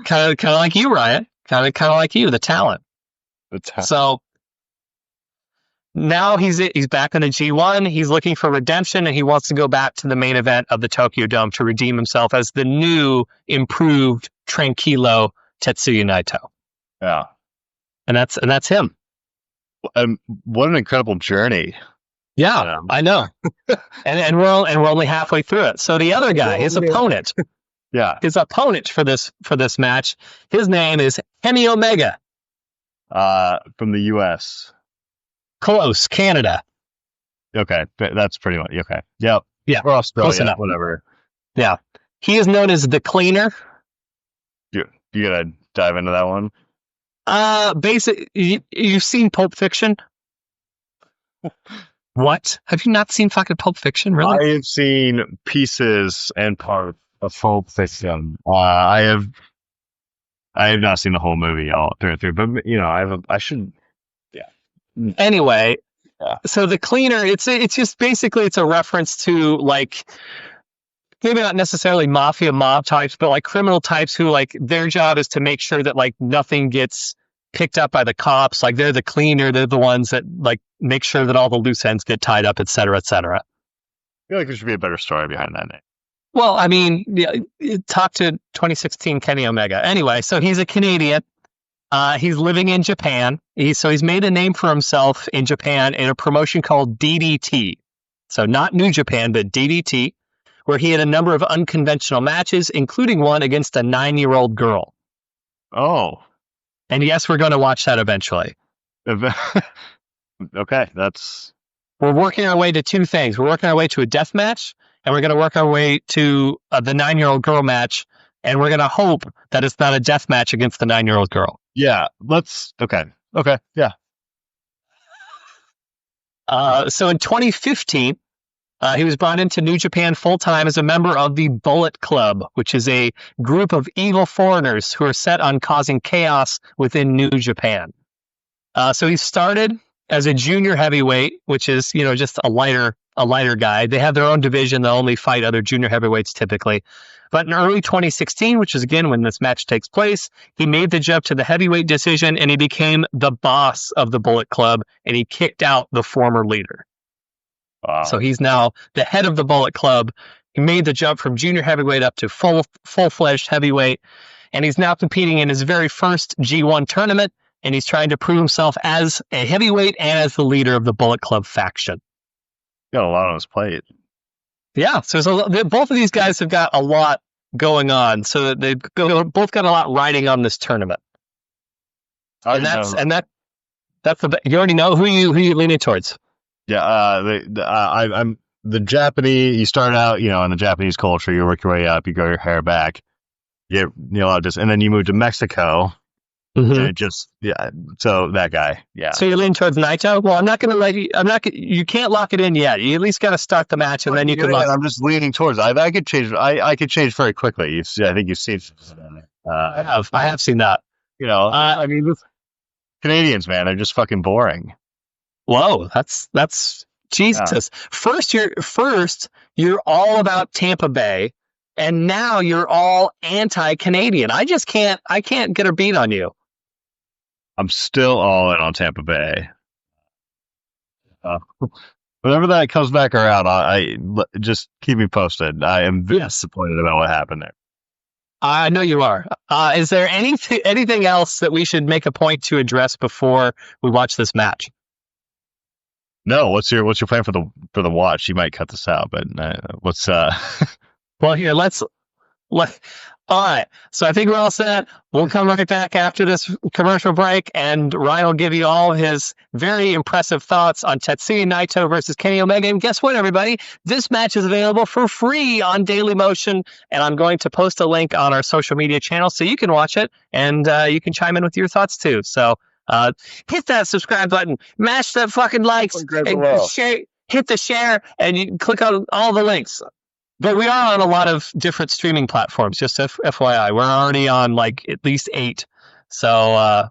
Kind of like you, Ryan. Kind of like you, the talent. So now he's back on the G1. He's looking for redemption, and he wants to go back to the main event of the Tokyo Dome to redeem himself as the new, improved, tranquilo Tetsuya Naito. Yeah, and that's him. What an incredible journey. Yeah, I know. and we're only halfway through it. So the other guy, his opponent. Yeah. His opponent for this match, his name is Kenny Omega. From the U.S. Close, Canada. Okay, that's pretty much okay. Yep. Yeah. Or Australia, close enough. Whatever. Yeah. He is known as the Cleaner. You gotta dive into that one. You've seen Pulp Fiction? What? Have you not seen fucking Pulp Fiction? Really? I have seen pieces and parts of Pulp Fiction. I have not seen the whole maybe all through and through, but I should. Yeah. Anyway, yeah. So the Cleaner, it's just basically it's a reference to like maybe not necessarily mafia mob types, but like criminal types who like their job is to make sure that like nothing gets picked up by the cops. Like they're the cleaner, they're the ones that like make sure that all the loose ends get tied up, et cetera, et cetera. I feel like there should be a better story behind that name. Well, I mean, talk to 2016 Kenny Omega. Anyway, so he's a Canadian. He's living in Japan. He's made a name for himself in Japan in a promotion called DDT. So not New Japan, but DDT, where he had a number of unconventional matches, including one against a 9-year-old girl. Oh. And yes, we're going to watch that eventually. Okay, We're working our way to two things. We're working our way to a death match, and we're going to work our way to the 9-year-old girl match, and we're going to hope that it's not a death match against the 9-year-old girl. Yeah, okay, yeah. So in 2015, he was brought into New Japan full-time as a member of the Bullet Club, which is a group of evil foreigners who are set on causing chaos within New Japan. So he started as a junior heavyweight, which is, just a lighter guy. They have their own division. They'll only fight other junior heavyweights typically. But in early 2016, which is again when this match takes place, he made the jump to the heavyweight decision and he became the boss of the Bullet Club and he kicked out the former leader. Wow. So he's now the head of the Bullet Club. He made the jump from junior heavyweight up to full-fledged heavyweight. And he's now competing in his very first G1 tournament. And he's trying to prove himself as a heavyweight and as the leader of the Bullet Club faction. Got a lot on his plate. Yeah, so both of these guys have got a lot going on. So they've both got a lot riding on this tournament. You already know who you leaning towards. Yeah, I'm the Japanese. You start out, in the Japanese culture. You work your way up. You grow your hair back. You get a lot of this, and then you move to Mexico. Mm-hmm. So that guy, yeah. So you're leaning towards Naito? Well, I'm not going to let you. You can't lock it in yet. You at least got to start the match, and then you can. I'm just leaning towards. I could change. I could change very quickly. I think you've seen. I have seen that. I mean, this Canadians, man, they're just fucking boring. Whoa, that's Jesus. Yeah. First, you're all about Tampa Bay, and now you're all anti-Canadian. I can't get a beat on you. I'm still all in on Tampa Bay. Whenever that comes back around, I just keep me posted. I am disappointed about what happened there. I know you are. Is there anything else that we should make a point to address before we watch this match? No. What's your plan for the watch? You might cut this out, but what's Well, here let's All right. So I think we're all set. We'll come right back after this commercial break, and Ryan will give you all his very impressive thoughts on Tetsuya Naito versus Kenny Omega. And guess what, everybody? This match is available for free on Daily Motion, and I'm going to post a link on our social media channel so you can watch it, and you can chime in with your thoughts too. So hit that subscribe button, mash that fucking likes, and share. Hit the share, and you can click on all the links. But we are on a lot of different streaming platforms, just FYI. We're already on like at least 8. So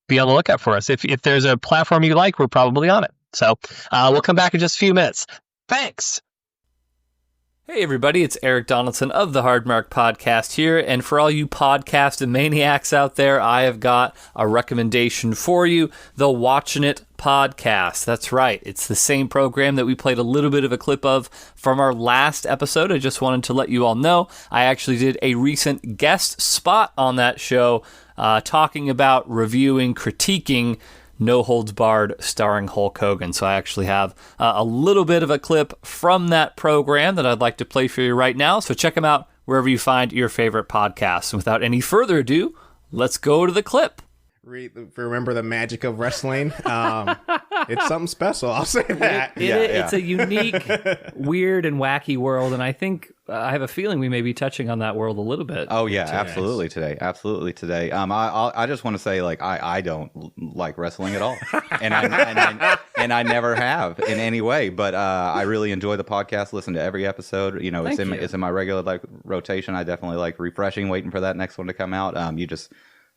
be on the lookout for us. If there's a platform you like, we're probably on it. So we'll come back in just a few minutes. Thanks. Hey everybody, it's Eric Donaldson of the Hard Mark Podcast here, and for all you podcast maniacs out there, I have got a recommendation for you, the Watchin' It Podcast. That's right, it's the same program that we played a little bit of a clip of from our last episode. I just wanted to let you all know I actually did a recent guest spot on that show talking about reviewing, critiquing No Holds Barred starring Hulk Hogan. So I actually have a little bit of a clip from that program that I'd like to play for you right now. So check them out wherever you find your favorite podcasts. And without any further ado, let's go to the clip. Remember the magic of wrestling? It's something special, I'll say that. It's a unique, weird, and wacky world, and I think I have a feeling we may be touching on that world a little bit. Oh yeah, absolutely today. I just want to say, like, I don't like wrestling at all, and I never have in any way. But I really enjoy the podcast. Listen to every episode. You know, it's in my regular like rotation. I definitely like refreshing, waiting for that next one to come out.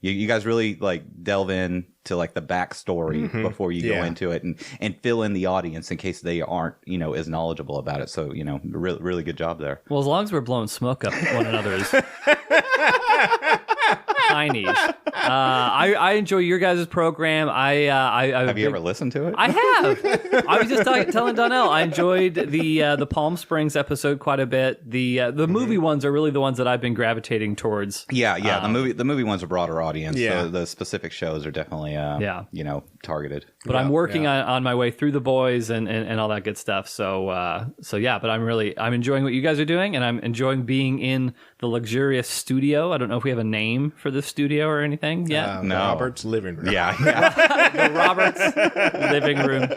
You guys really like delve in to like the backstory before you go into it and fill in the audience in case they aren't, as knowledgeable about it. So, really good job there. Well, as long as we're blowing smoke up one another's heinies. I enjoy your guys' program. Have you ever listened to it? I have. I was just telling Donnell I enjoyed the Palm Springs episode quite a bit. The movie ones are really the ones that I've been gravitating towards. Yeah. The movie one's a broader audience. Yeah. The specific shows are definitely targeted. But I'm working on my way through The Boys and all that good stuff. So yeah. But I'm enjoying what you guys are doing, and I'm enjoying being in the luxurious studio. I don't know if we have a name for this studio or anything yet. No. Robert's living room. Yeah. The Robert's living room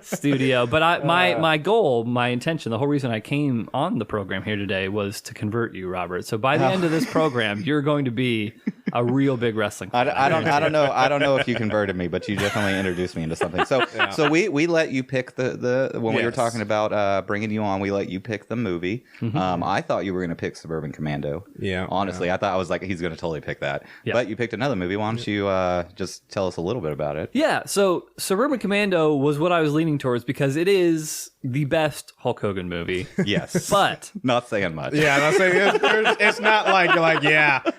studio. But my goal, my intention, the whole reason I came on the program here today was to convert you, Robert. So by the end of this program, you're going to be a real big wrestling fan. I don't know if you converted me, but you definitely introduced me into something. So we let you pick the when we were talking about bringing you on, we let you pick the movie. I thought you were going to pick Suburban Commando. Yeah. Honestly, I thought I was like, he's going to totally pick that. Yeah. But you picked another movie. Why don't you just tell us a little bit about it? Yeah. So Suburban Commando was what I was leaning towards because it is the best Hulk Hogan movie. Yes. But not saying much. Yeah, not saying it's not like you're like,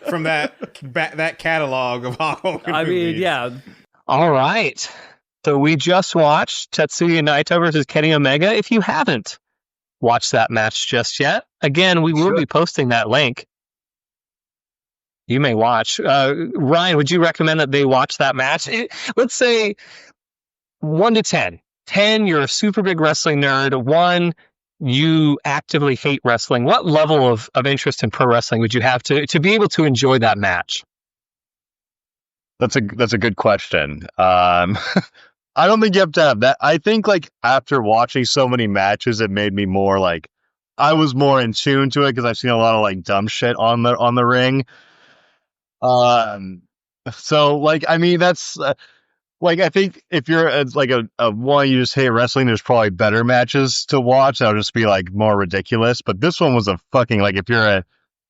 from that catalog of Hulk Hogan I movies. mean, yeah. All right. So we just watched Tetsuya Naito versus Kenny Omega. If you haven't watched that match just yet, again, we will be posting that link. You may watch. Ryan, would you recommend that they watch that match? Let's say 1 to 10. 10, you're a super big wrestling nerd. 1, you actively hate wrestling. What level of interest in pro wrestling would you have to be able to enjoy that match? That's a good question. I don't think you have to have that. I think like after watching so many matches, it made me more like I was more in tune to it because I've seen a lot of like dumb shit on the ring. So like I mean that's like I think if you're like a one you just hate wrestling, there's probably better matches to watch that'll just be like more ridiculous. But this one was a fucking like if you're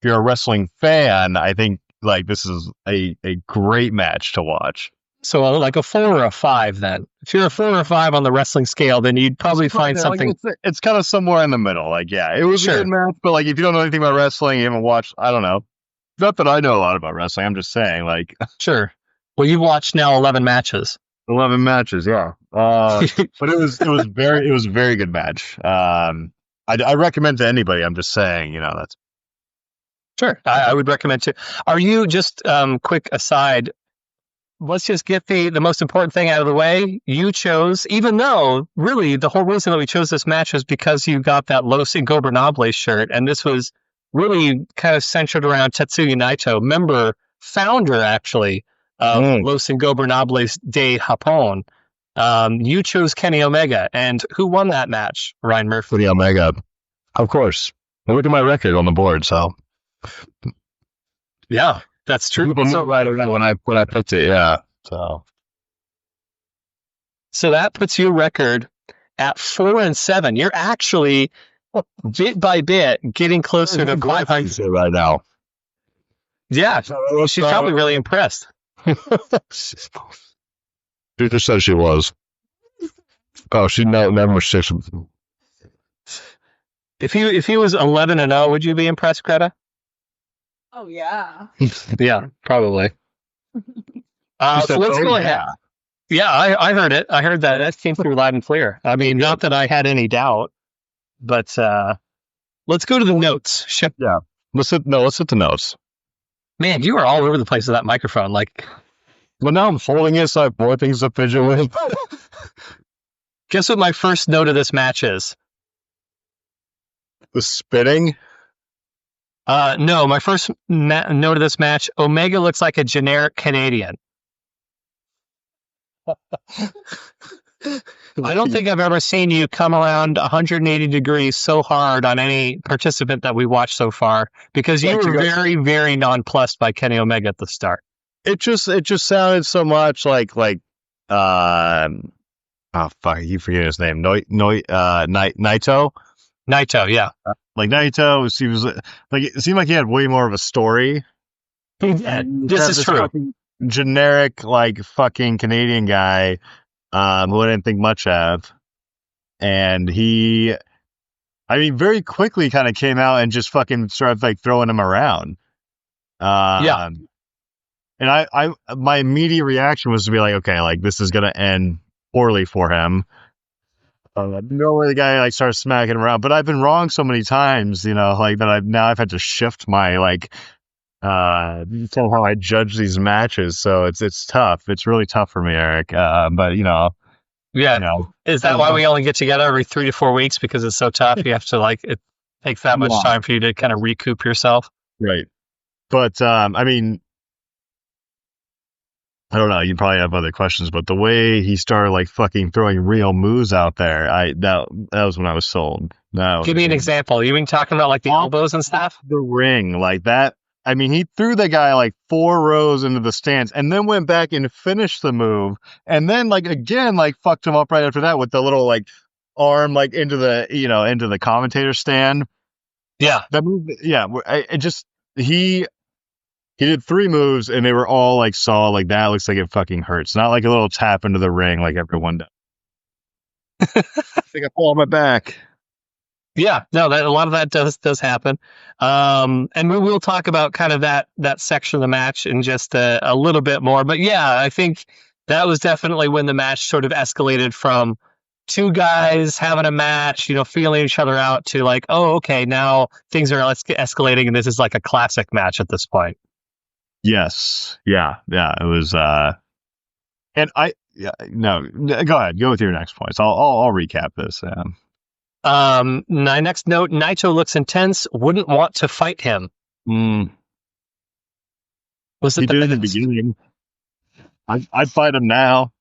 a wrestling fan, I think like this is a great match to watch. So like a 4 or a 5 then. If you're a 4 or a 5 on the wrestling scale, then you'd probably find something. It's kind of somewhere in the middle. Like, yeah, it was a good match, but like if you don't know anything about wrestling, you haven't watched, I don't know. Not that I know a lot about wrestling. I'm just saying, like, sure. Well, you've watched now 11 matches. 11 matches, yeah. But it was a very good match. I recommend to anybody. I'm just saying, that's. Sure, I would recommend too. Are you just quick aside? Let's just get the most important thing out of the way. You chose, even though really the whole reason that we chose this match was because you got that Los Ingobernables shirt, and this was really kind of centered around Tetsuya Naito, member, founder actually of Los Ingobernables de Japon. You chose Kenny Omega, and who won that match? Ryan Murphy. For the Omega, of course. Look at my record on the board. So Yeah, that's true. people knew right away when I picked it. Yeah. So that puts your record at 4-7. You're actually bit by bit getting closer to 500 right now. Yeah, she's probably really impressed. She just said she was. Oh, she never 6. If he was 11-0, would you be impressed, Greta? Oh yeah. Yeah, probably. So let's go ahead. Yeah, I heard it. I heard that. That came through loud and clear. I mean, not that I had any doubt, but let's go to the notes. Yeah. Let's hit the notes. Man, you are all over the place with that microphone. Like, well, now I'm holding it, so I have more things to fidget with. Guess what my first note of this match is? The spitting? No, my first note of this match, Omega looks like a generic Canadian. I don't think I've ever seen you come around 180 degrees so hard on any participant that we watched so far, because you were very, very nonplussed by Kenny Omega at the start. It just sounded so much like oh fuck, you forget his name. Naito? Naito, yeah. Like Naito, he was like, it seemed like he had way more of a story. This is true. Generic, like, fucking Canadian guy who I didn't think much of. And he, I mean, very quickly kind of came out and just fucking started, like, throwing him around. Yeah. And I my immediate reaction was to be like, okay, like, this is going to end poorly for him. No way the guy, like, starts smacking him around. But I've been wrong so many times, you know, like, that I've had to shift my, like, how I judge these matches, so it's tough. It's really tough for me, Eric. But yeah, is that why we only get together every 3 to 4 weeks, because it's so tough? You have to, like, it takes that much time for you to kind of recoup yourself, right? But I mean, I don't know. You probably have other questions, but the way he started, like, fucking throwing real moves out there, that was when I was sold. Give me an example. You mean talking about, like, the elbows and stuff? The ring, like that. I mean, he threw the guy, like, 4 rows into the stance and then went back and finished the move. And then, like, again, like, fucked him up right after that with the little, like, arm, like, into the commentator stand. Yeah. That move, yeah. He did 3 moves and they were all, like, like, that looks like it fucking hurts. Not like a little tap into the ring like everyone does. I think I fall on my back. Yeah, no, a lot of that does happen, and we will talk about kind of that section of the match in just a little bit more. But yeah, I think that was definitely when the match sort of escalated from 2 guys having a match, you know, feeling each other out, to like, oh, okay, now things are escalating, and this is like a classic match at this point. Yes, yeah, it was. And no, go ahead, go with your next points. I'll recap this. My next note: Naito looks intense. Wouldn't want to fight him. Was it he did in the beginning? I'd fight him now.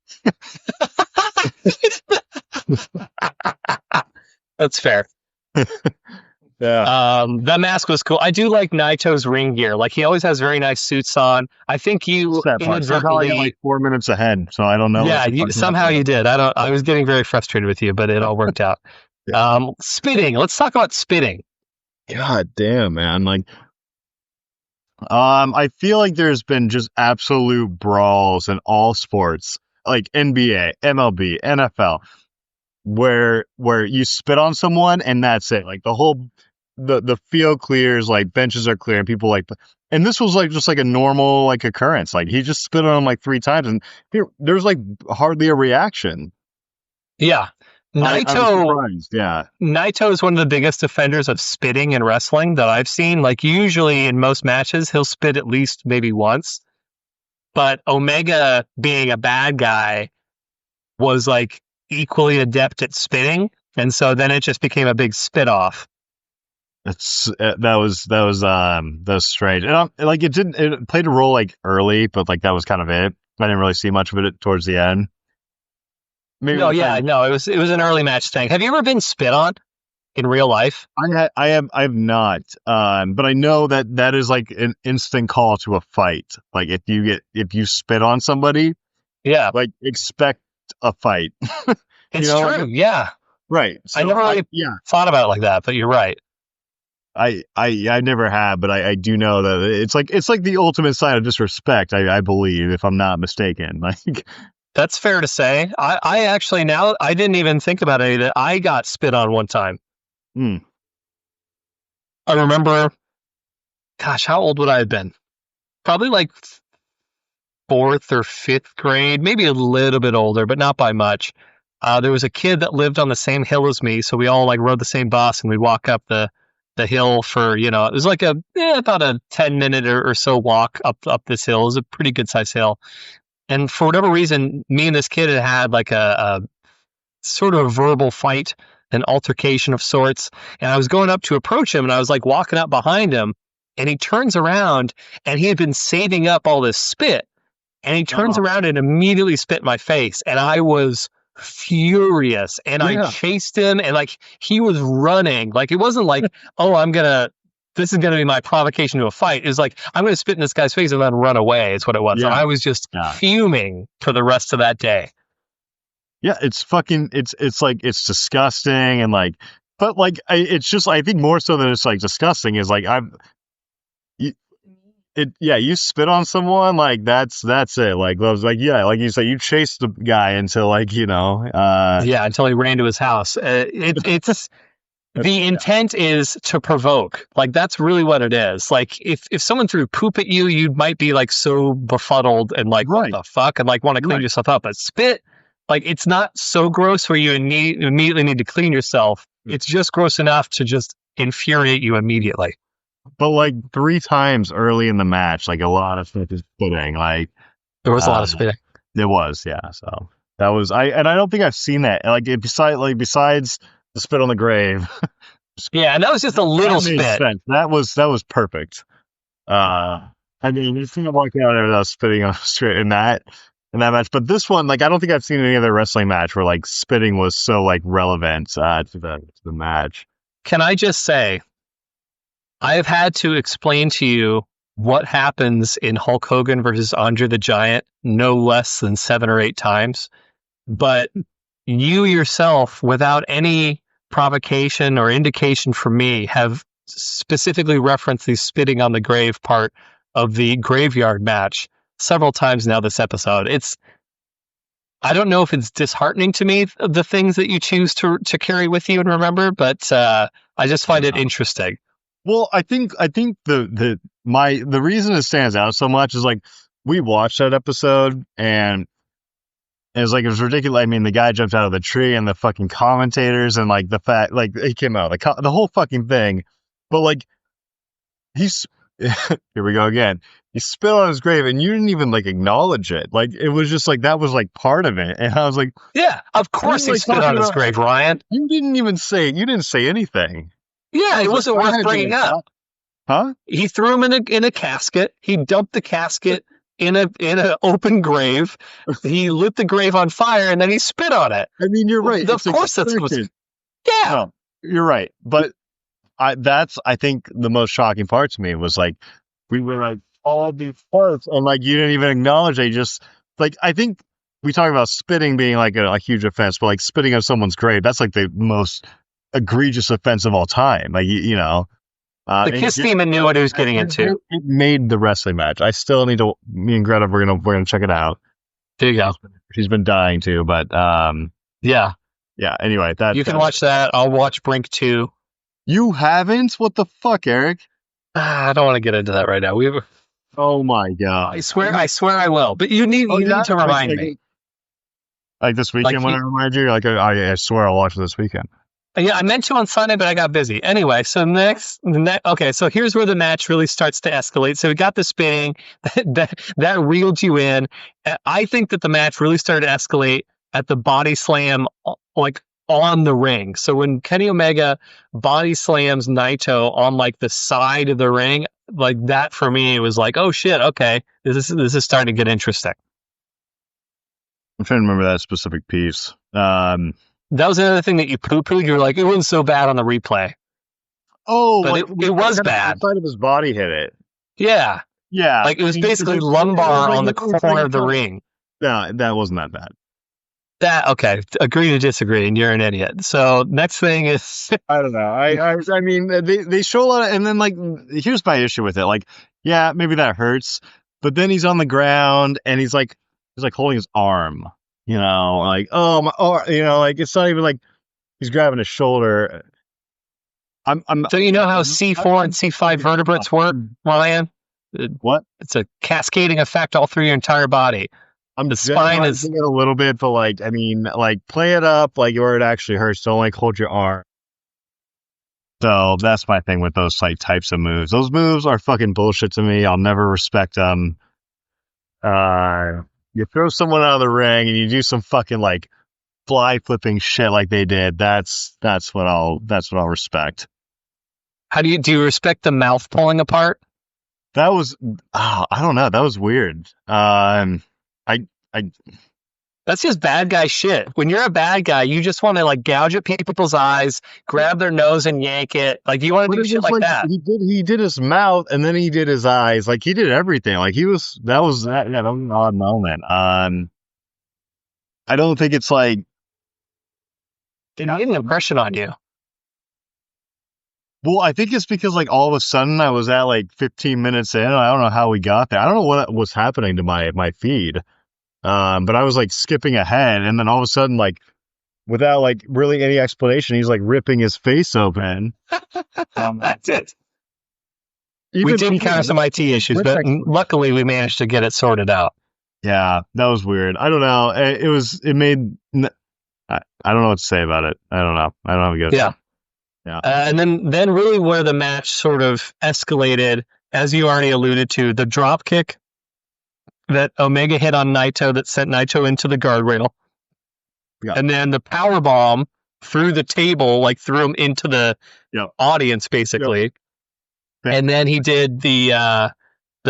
That's fair. Yeah. That mask was cool. I do like Naito's ring gear. Like, he always has very nice suits on. I think you inadvertently, like 4 minutes ahead, so I don't know. Yeah, somehow you did. I was getting very frustrated with you, but it all worked out. Yeah. Spitting. Let's talk about spitting. God damn, man. Like, I feel like there's been just absolute brawls in all sports, like NBA, MLB, NFL, where you spit on someone and that's it. Like, the whole the field clears, like, benches are clear, and people, like, and this was like just like a normal, like, occurrence. Like, he just spit on him like 3 times, and there's like hardly a reaction. Yeah. Naito is one of the biggest offenders of spitting in wrestling that I've seen. Like, usually in most matches, he'll spit at least maybe once. But Omega, being a bad guy, was, like, equally adept at spitting. And so then it just became a big spit off. that was strange. And like it played a role like early, but like that was kind of it. I didn't really see much of it towards the end. Maybe No, it was an early match thing. Have you ever been spit on in real life? I have not. But I know that is like an instant call to a fight. Like if you spit on somebody, Yeah, like expect a fight. it's know, true. Yeah, Right. So I never really thought about it like that, but you're right. I never have, but I do know that it's like the ultimate sign of disrespect. I believe, if I'm not mistaken. Like That's fair to say. I actually now I didn't even think about any of that. I got spit on one time. Hmm. I remember, gosh, how old would I have been? Probably like 4th or 5th grade, maybe a little bit older, but not by much. There was a kid that lived on the same hill as me, so we all like rode the same bus and we'd walk up the hill for, it was like about a 10-minute or so walk up this hill. It was a pretty good sized hill. And for whatever reason, me and this kid had like a sort of a verbal fight, an altercation of sorts. And I was going up to approach him and I was like walking up behind him and he turns around and he had been saving up all this spit and he turns around and immediately spit in my face. And I was furious and I chased him and like he was running. Like it wasn't like, this is going to be my provocation to a fight. It was like, I'm going to spit in this guy's face and then run away. It's what it was. Yeah. And I was just fuming for the rest of that day. Yeah, it's like, it's disgusting. And like, but like, it's just, I think more so than it's like disgusting is like, you spit on someone, like that's it. Like I was like, like you said, you chase the guy until like, until he ran to his house. It's the intent is to provoke. Like that's really what it is. Like if someone threw poop at you, you might be like so befuddled and like, what the fuck? And like want to clean yourself up. But spit, like it's not so gross where you immediately need to clean yourself. It's just gross enough to just infuriate you immediately. But like 3 times early in the match, like a lot of stuff is spitting. Like there was a lot of spitting. There was, yeah. So that was I don't think I've seen that. Like besides the spit on the grave. Yeah, and that was just a little spit. Sense. That was perfect. I mean, you think I'm walking out there without spitting on straight in that match. But this one, like, I don't think I've seen any other wrestling match where like spitting was so like relevant to the match. Can I just say, I have had to explain to you what happens in Hulk Hogan versus Andre the Giant no less than 7 or 8 times, but you yourself, without any provocation or indication from me, have specifically referenced the spitting on the grave part of the graveyard match several times now this episode. I don't know if it's disheartening to me, the things that you choose to carry with you and remember, but I just find it interesting. Well, I think the reason it stands out so much is like we watched that episode and it was ridiculous. I mean, the guy jumped out of the tree and the fucking commentators and like the fact, like he came out, the whole fucking thing. But like he's here we go again. He spit on his grave and you didn't even like acknowledge it. Like it was just like that was like part of it. And I was like, yeah, of course he spit on his grave, Ryan. You didn't say anything. Yeah, it wasn't worth bringing up. Huh? He threw him in a casket. He dumped the casket in an open grave. He lit the grave on fire and then he spit on it. I mean, you're right. Of course that's what. Yeah. No, you're right. But I think the most shocking part to me was like we were like all these parts and like you didn't even acknowledge it. Just like I think we talk about spitting being like a huge offense, but like spitting on someone's grave, that's like the most egregious offense of all time. Like the Kiss Demon knew what he was getting into. It made the wrestling match. I still need to. Me and Greta, we're gonna check it out. There you go. She's been dying to, but yeah. Anyway, that you can watch that. I'll watch Brink 2. You haven't? What the fuck, Eric? I don't want to get into that right now. Oh my god! I swear I will. But you need to remind me. Like this weekend, when I remind you, like I swear I'll watch it this weekend. Yeah, I meant to on Sunday, but I got busy. Anyway, so okay, so here's where the match really starts to escalate. So we got the spinning that reeled you in. I think that the match really started to escalate at the body slam, like on the ring. So when Kenny Omega body slams Naito on like the side of the ring, like that for me, it was like, oh shit, okay, this is starting to get interesting. I'm trying to remember that specific piece. That was another thing that you poo-pooed. You were like, it wasn't so bad on the replay. Oh, but like, it was bad. The side of his body hit it. Yeah. Yeah. Like it was basically lumbar on the corner of the ring. No, that wasn't that bad. Okay, agree to disagree, and you're an idiot. So next thing is, I don't know. I mean, they show a lot of, and then like, here's my issue with it. Like, yeah, maybe that hurts, but then he's on the ground and he's like holding his arm, you know, like, oh my, or you know, like it's not even like he's grabbing his shoulder. So you know how C4 and C5 vertebrates work, Ryan? What? It's a cascading effect all through your entire body. The spine is a little bit, but like, I mean, like play it up like where it actually hurts. Don't like hold your arm. So that's my thing with those like types of moves. Those moves are fucking bullshit to me. I'll never respect them. You throw someone out of the ring and you do some fucking like fly flipping shit like they did. That's what I'll respect. How do you respect the mouth pulling apart? That was I don't know. That was weird. That's just bad guy shit. When you're a bad guy, you just want to like gouge at people's eyes, grab their nose and yank it. Like you want to do shit like that. He did his mouth and then he did his eyes. Like he did everything. Like that was an odd moment. I don't think it's like It made an impression on you. Well, I think it's because like all of a sudden I was at like 15 minutes in. I don't know how we got there. I don't know what was happening to my feed. But I was like skipping ahead, and then all of a sudden, like without like really any explanation, he's like ripping his face open. That's it. We did encounter some IT issues, but luckily we managed to get it sorted out. Yeah, that was weird. I don't know. It made. I don't know what to say about it. I don't know. I don't have a good. Yeah. Yeah. And then really where the match sort of escalated, as you already alluded to, the drop kick that Omega hit on Naito that sent Naito into the guardrail. Yeah. And then the power bomb through the table, like threw him into the audience, basically. Yep. And then he did the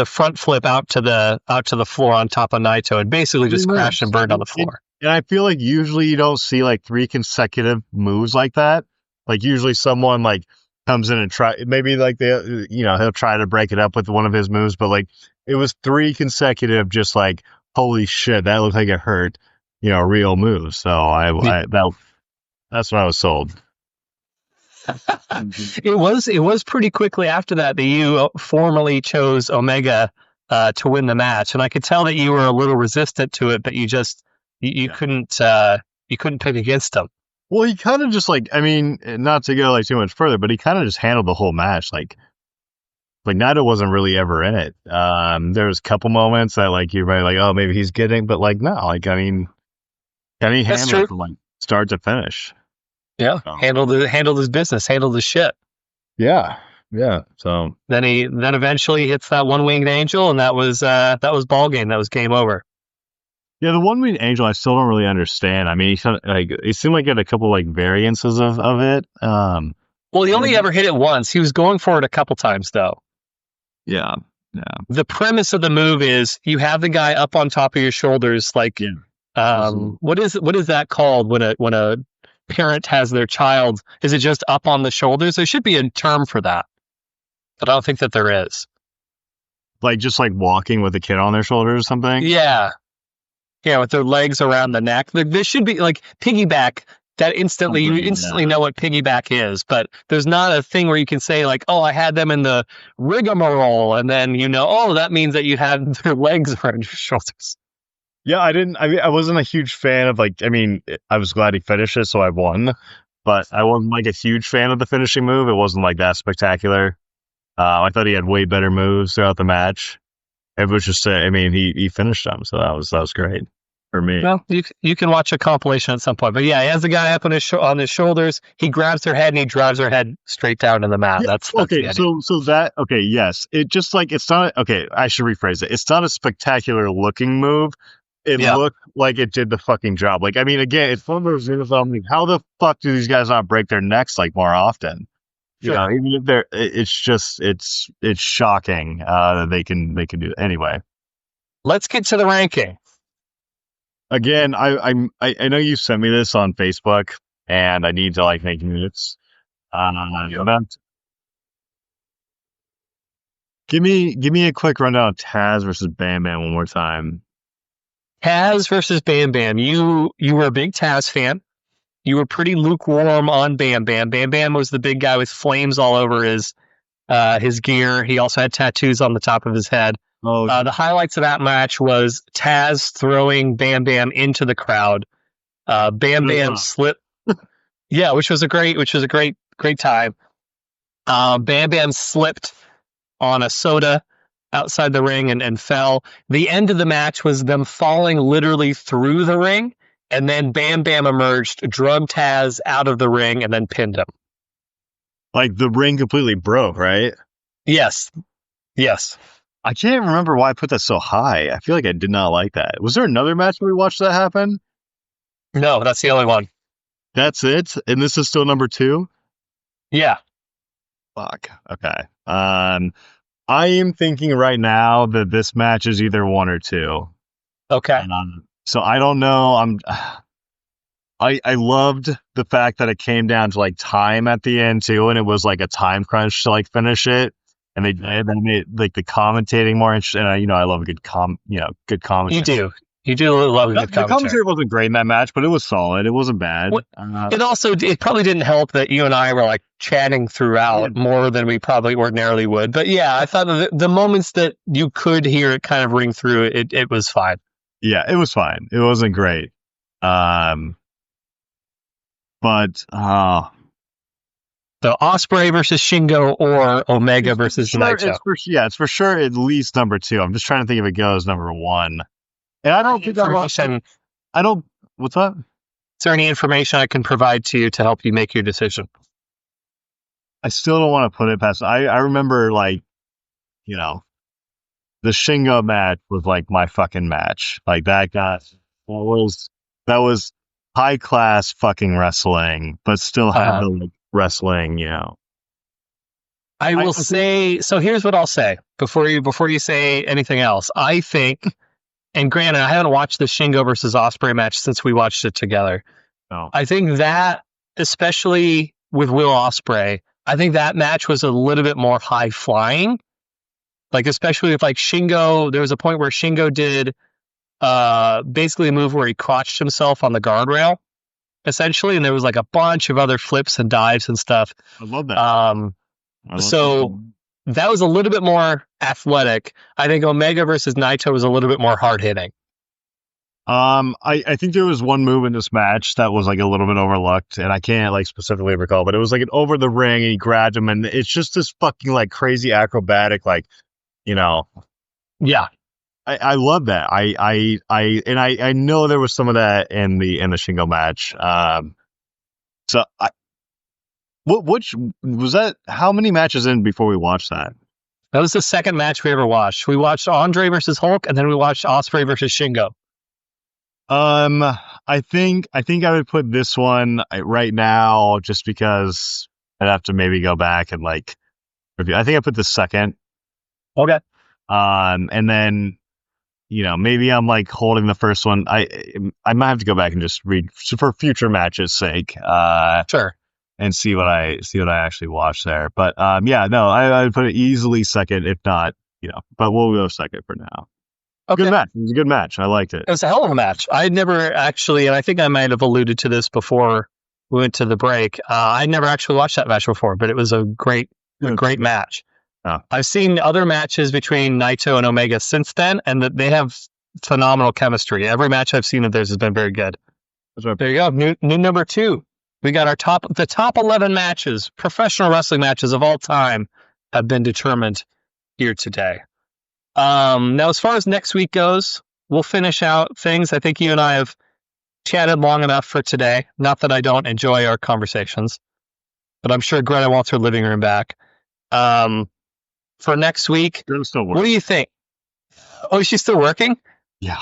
front flip out to the floor on top of Naito and basically just crashed and burned on the floor. And I feel like usually you don't see like 3 consecutive moves like that. Like usually someone like comes in and maybe like he'll try to break it up with one of his moves, but like it was 3 consecutive, just like holy shit, that looked like it hurt, real moves. So that's what I was sold. It was pretty quickly after that you formally chose Omega to win the match, and I could tell that you were a little resistant to it, but you couldn't pick against him. Well, he kind of just like, I mean, not to go like too much further, but he kind of just handled the whole match. Like Naito wasn't really ever in it. There was a couple moments that like you're like, oh, maybe he's getting, but like no, like I mean, Kenny handled it from like start to finish. Yeah, so. handled his business, handled his shit. Yeah. So then eventually hits that one-winged angel, and that was ball game. That was game over. Yeah, the one-winged angel, I still don't really understand. I mean, he seemed like he had a couple like variances of it. Well, he only ever hit it once. He was going for it a couple times, though. Yeah. The premise of the move is you have the guy up on top of your shoulders, like, what is that called when a parent has their child? Is it just up on the shoulders? There should be a term for that, but I don't think that there is. Like just like walking with a kid on their shoulders or something? Yeah. Yeah, with their legs around the neck. There should be like piggyback. That you instantly know what piggyback is, but there's not a thing where you can say like, oh, I had them in the rigmarole, and then that means that you had their legs around your shoulders. Yeah, I wasn't a huge fan of I was glad he finished it, so I won, but I wasn't like a huge fan of the finishing move. It wasn't like that spectacular. I thought he had way better moves throughout the match. It was just, he finished them, so that was great for me. Well, you can watch a compilation at some point, but yeah, he has the guy up on his shoulders. He grabs their head and he drives their head straight down to the mat. Yeah, that's okay. Yes. It just like it's not okay. I should rephrase it. It's not a spectacular looking move, it looked like it did the fucking job. Like, I mean, again, it's one of those things. I'm like, how the fuck do these guys not break their necks like more often? You know, even if they're, it's just, it's shocking that they can do it. Anyway, let's get to the ranking. Again, I know you sent me this on Facebook, and I need to like make notes. Give me a quick rundown of Taz versus Bam Bam one more time. Taz versus Bam Bam. You were a big Taz fan. You were pretty lukewarm on Bam Bam. Bam Bam was the big guy with flames all over his gear. He also had tattoos on the top of his head. The highlights of that match was Taz throwing Bam Bam into the crowd. Bam Bam slipped. Yeah, which was a great time. Bam Bam slipped on a soda outside the ring and fell. The end of the match was them falling literally through the ring, and then Bam Bam emerged, drugged Taz out of the ring, and then pinned him. Like the ring completely broke, right? Yes. I can't remember why I put that so high. I feel like I did not like that. Was there another match where we watched that happen? No, that's the only one. That's it? And this is still number 2? Yeah. Fuck. Okay. I am thinking right now that this match is either 1 or 2. Okay. So I don't know. I loved the fact that it came down to like time at the end too, and it was like a time crunch to like finish it. And they made like the commentating more interesting. And I love a good commentary. You do love a good commentary. The commentary wasn't great in that match, but it was solid. It wasn't bad. It probably didn't help that you and I were like chatting throughout more than we probably ordinarily would. But yeah, I thought the moments that you could hear it kind of ring through, it was fine. Yeah, it was fine. It wasn't great. So Ospreay versus Shingo or Omega versus Naito. It's for sure at least number 2. I'm just trying to think if it goes number 1. And I don't think what's that? Is there any information I can provide to you to help you make your decision? I still don't want to put it past. I remember like, the Shingo match was like my fucking match. Like that was high class fucking wrestling, but still had the like wrestling, I will say, so here's what I'll say before you say anything else. I think, and granted, I haven't watched the Shingo versus Ospreay match since we watched it together. No. I think that, especially with Will Ospreay, I think that match was a little bit more high flying. Like, especially with like Shingo, there was a point where Shingo did basically a move where he crotched himself on the guardrail, essentially, and there was like a bunch of other flips and dives and stuff. I love that. That was a little bit more athletic. I think Omega versus Naito was a little bit more hard hitting. I think there was one move in this match that was like a little bit overlooked, and I can't like specifically recall, but it was like an over the ring, and he grabbed him, and it's just this fucking like crazy acrobatic, like, Yeah. I love that. I know there was some of that in the Shingo match. Which was that? How many matches in before we watched that? That was the second match we ever watched. We watched Andre versus Hulk, and then we watched Ospreay versus Shingo. I think I would put this one right now just because I'd have to maybe go back and like review. I think I put the second. Okay. And then, maybe I'm like holding the first one. I might have to go back and just read for future matches' sake. Sure. And see what I actually watched there. But I would put it easily second, if not, but we'll go second for now. Okay. Good match. It was a good match. I liked it. It was a hell of a match. I never actually, and I think I might have alluded to this before we went to the break. I never actually watched that match before, but it was a great match. Oh. I've seen other matches between Naito and Omega since then, and that they have phenomenal chemistry. Every match I've seen of theirs has been very good. That's right. There you go. New number 2. We got the top 11 matches, professional wrestling matches of all time, have been determined here today. Now, as far as next week goes, we'll finish out things. I think you and I have chatted long enough for today. Not that I don't enjoy our conversations, but I'm sure Greta wants her living room back. For next week, what do you think? Oh, is she still working? Yeah.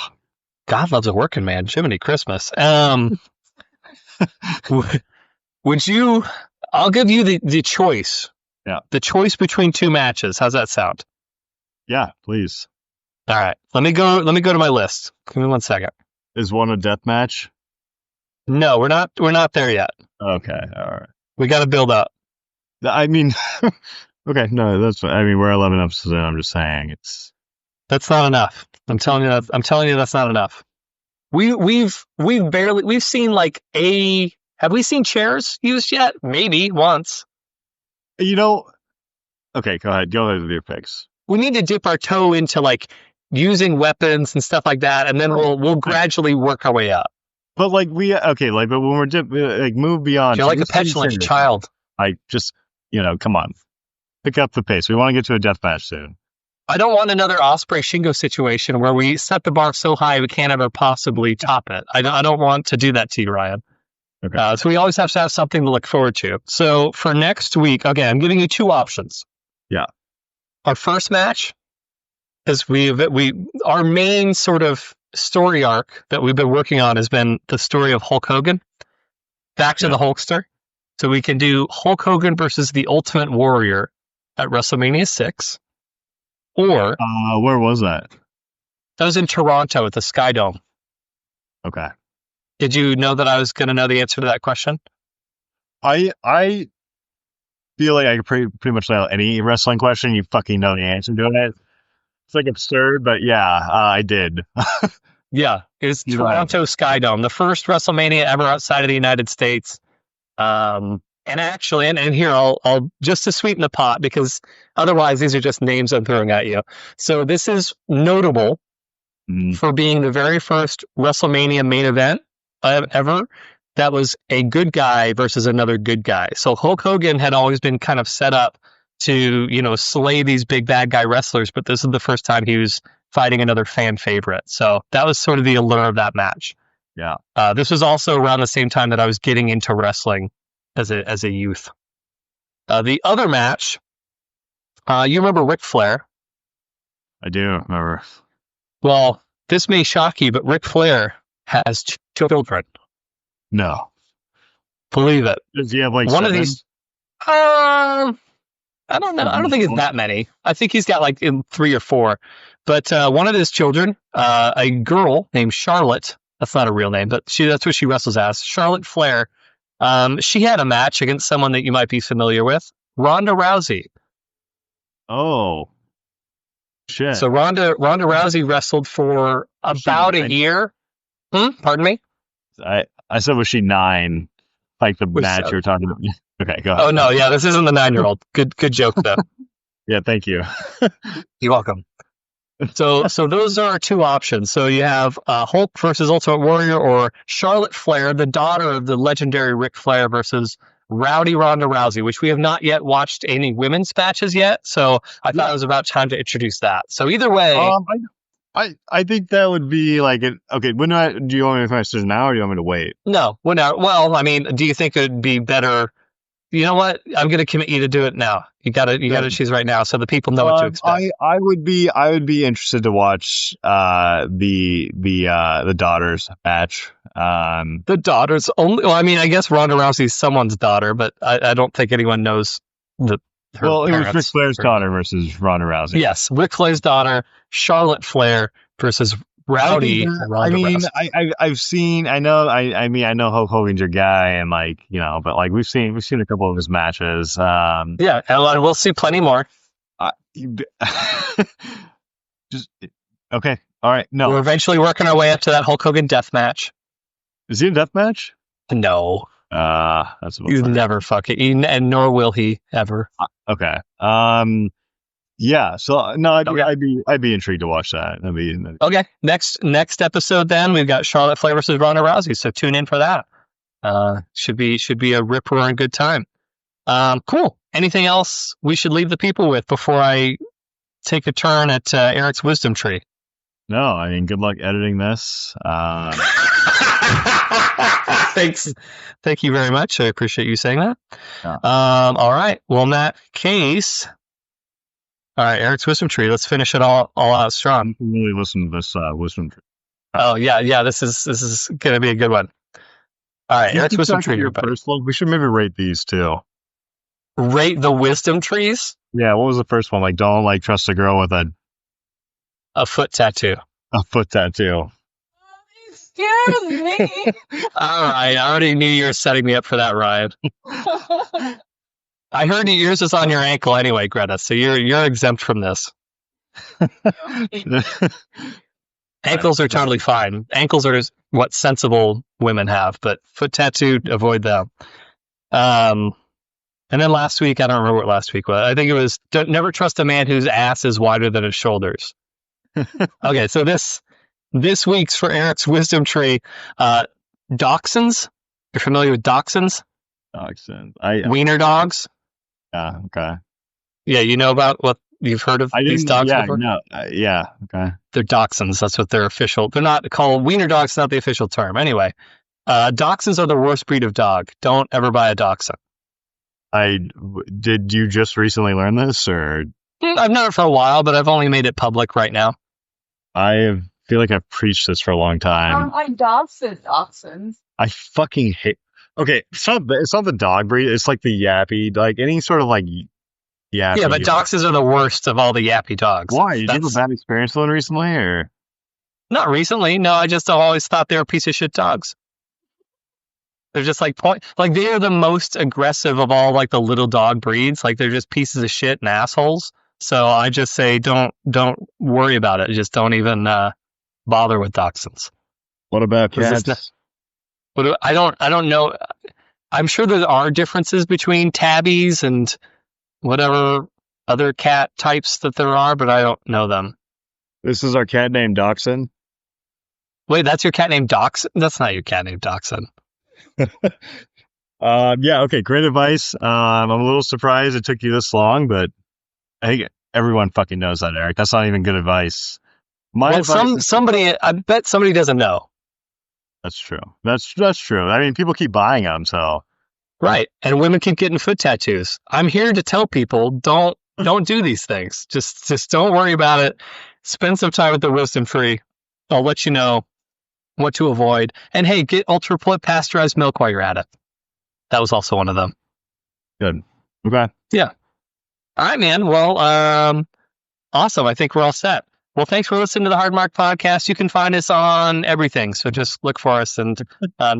God loves a working man. Jiminy Christmas. Would you? I'll give you the choice. Yeah. The choice between two matches. How's that sound? Yeah, please. All right. Let me go to my list. Give me 1 second. Is one a death match? No, we're not there yet. Okay, all right. We got to build up. I mean, okay, no, that's. I mean, we're 11 episodes in. I'm just saying That's not enough. I'm telling you that's not enough. We've seen like have we seen chairs used yet? Maybe once. you know. Okay, go ahead with your picks. We need to dip our toe into like using weapons and stuff like that, and then we'll gradually work our way up. But like but when we're move beyond. You're like a petulant child. Just come on, pick up the pace. We want to get to a death match soon. I don't want another Ospreay Shingo situation where we set the bar so high we can't ever possibly top it. I don't want to do that to you, Ryan. Okay. So we always have to have something to look forward to. So for next week, okay, I'm giving you two options. Yeah. Our first match is our main sort of story arc that we've been working on has been the story of Hulk Hogan. Back to the Hulkster. So we can do Hulk Hogan versus the Ultimate Warrior at WrestleMania 6. Or where was that? That was in Toronto at the Sky Dome. Okay. Did you know that I was going to know the answer to that question? I feel like I could pretty much nail any wrestling question. You fucking know the answer to it. It's like absurd, but yeah, I did. Yeah, it was Toronto Sky Dome, the first WrestleMania ever outside of the United States. And actually, and here I'll just to sweeten the pot, because otherwise these are just names I'm throwing at you. So this is notable for being the very first WrestleMania main event ever that was a good guy versus another good guy. So Hulk Hogan had always been kind of set up to, slay these big bad guy wrestlers, but this is the first time he was fighting another fan favorite. So that was sort of the allure of that match. Yeah. This was also around the same time that I was getting into wrestling as a youth. The other match, you remember Ric Flair? I do remember. Well, this may shock you, but Ric Flair has two children. No. Believe it. Does he have like one 7? of these? I don't know. I don't think it's that many. I think he's got like 3 or 4. But one of his children, a girl named Charlotte. That's not a real name, but that's what she wrestles as. Charlotte Flair. She had a match against someone that you might be familiar with, Ronda Rousey. Oh, shit! So Ronda Rousey wrestled for about a year. Pardon me? I said, was she 9? Like the match you were talking about? Okay, go ahead. Oh no, yeah, this isn't the 9-year-old. Good joke though. Yeah, thank you. You're welcome. So those are our two options. So you have Hulk versus Ultimate Warrior, or Charlotte Flair, the daughter of the legendary Ric Flair, versus Rowdy Ronda Rousey, which we have not yet watched any women's matches yet. So I thought it was about time to introduce that. So either way, I think that would be like it. Okay, do you want me to make my decision now, or do you want me to wait? No, well, I mean, do you think it would be better? You know what? I'm going to commit you to do it now. You got to choose right now, so the people know what to expect. I would be interested to watch the daughters match. The daughters only. Well, I mean, I guess Ronda Rousey's someone's daughter, but I don't think anyone knows her it was Ric Flair's or, daughter versus Ronda Rousey. Yes, Ric Flair's daughter, Charlotte Flair versus Rowdy. I've seen. I know Hulk Hogan's your guy, and but like we've seen a couple of his matches. Yeah, and we'll see plenty more. Just okay. All right. No, we're eventually working our way up to that Hulk Hogan death match. Is he in death match? No. That's He's never fucking, and nor will he ever. Okay. Yeah. So no, I'd be intrigued to watch that. Okay. Next episode, then we've got Charlotte Flair versus Ronda Rousey. So tune in for that. Should be a rip roaring good time. Cool. Anything else we should leave the people with before I take a turn at Eric's wisdom tree? No, I mean, good luck editing this. Thanks. Thank you very much. I appreciate you saying that. Yeah. All right. Well, in that case, all right, Eric's wisdom tree. Let's finish it all out strong. Really listen to this wisdom tree. Oh yeah. This is gonna be a good one. All right, Eric's wisdom tree. Your Everybody, first one. We should maybe rate these too. rate the wisdom trees. Yeah, what was the first one? Like, don't like trust a girl with A foot tattoo. a foot tattoo. Scared me. All right, I already knew you were setting me up for that, Ryan. I heard yours is on your ankle anyway, Greta. So you're exempt from this. Ankles are totally fine. Ankles are what sensible women have, but foot tattoo, avoid them. And then last week, I don't remember what last week was. I think it was never trust a man whose ass is wider than his shoulders. Okay, so this week's for Eric's wisdom tree, dachshunds. You're familiar with dachshunds? Dachshund. Wiener dogs. Yeah. Okay. Yeah, you know about what you've heard of these dogs yeah, before? no. Yeah. Okay. They're dachshunds. That's what they're official. They're not called wiener dogs. Not the official term. Anyway, dachshunds are the worst breed of dog. Don't ever buy a dachshund. Did you just recently learn this, or I've known it for a while, but I've only made it public right now. I feel like I've preached this for a long time. Like dachshunds. I fucking hate. Okay, it's not the dog breed. It's like the yappy, like any sort of like yappy. Yeah, but dachshunds are the worst of all the yappy dogs. Why? Did you have a bad experience with one recently, or? Not recently. No, I just always thought they were piece of shit dogs. They're just like they are the most aggressive of all like the little dog breeds. Like they're just pieces of shit and assholes. So I just say don't worry about it. Just don't even bother with dachshunds. What about cats? But I don't know. I'm sure there are differences between tabbies and whatever other cat types that there are, but I don't know them. This is our cat named Dachshund. Wait, that's your cat named Dachshund? That's not your cat named Dachshund. Yeah, okay, great advice. I'm a little surprised it took you this long, but I think everyone fucking knows that, Eric. That's not even good advice. Somebody, I bet somebody doesn't know. That's true. That's true. I mean, people keep buying them, so. Right, and women keep getting foot tattoos. I'm here to tell people don't do these things. Just don't worry about it. Spend some time with the wisdom tree. I'll let you know what to avoid. And hey, get ultra pasteurized milk while you're at it. That was also one of them. Good. Okay. Yeah. All right, man. Well, awesome. I think we're all set. Well, thanks for listening to the Hard Mark Podcast. You can find us on everything. So just look for us and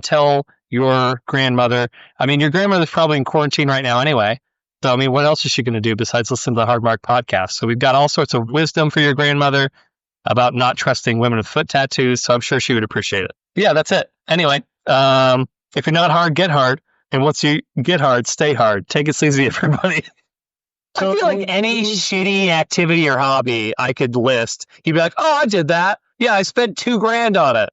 tell your grandmother. I mean, your grandmother's probably in quarantine right now anyway. So, I mean, what else is she going to do besides listen to the Hard Mark Podcast? So we've got all sorts of wisdom for your grandmother about not trusting women with foot tattoos. So I'm sure she would appreciate it. Yeah, that's it. Anyway, if you're not hard, get hard. And once you get hard, stay hard. Take it easy, everybody. I feel like any shitty activity or hobby I could list, you'd be like, oh, I did that. Yeah, I spent $2,000 on it.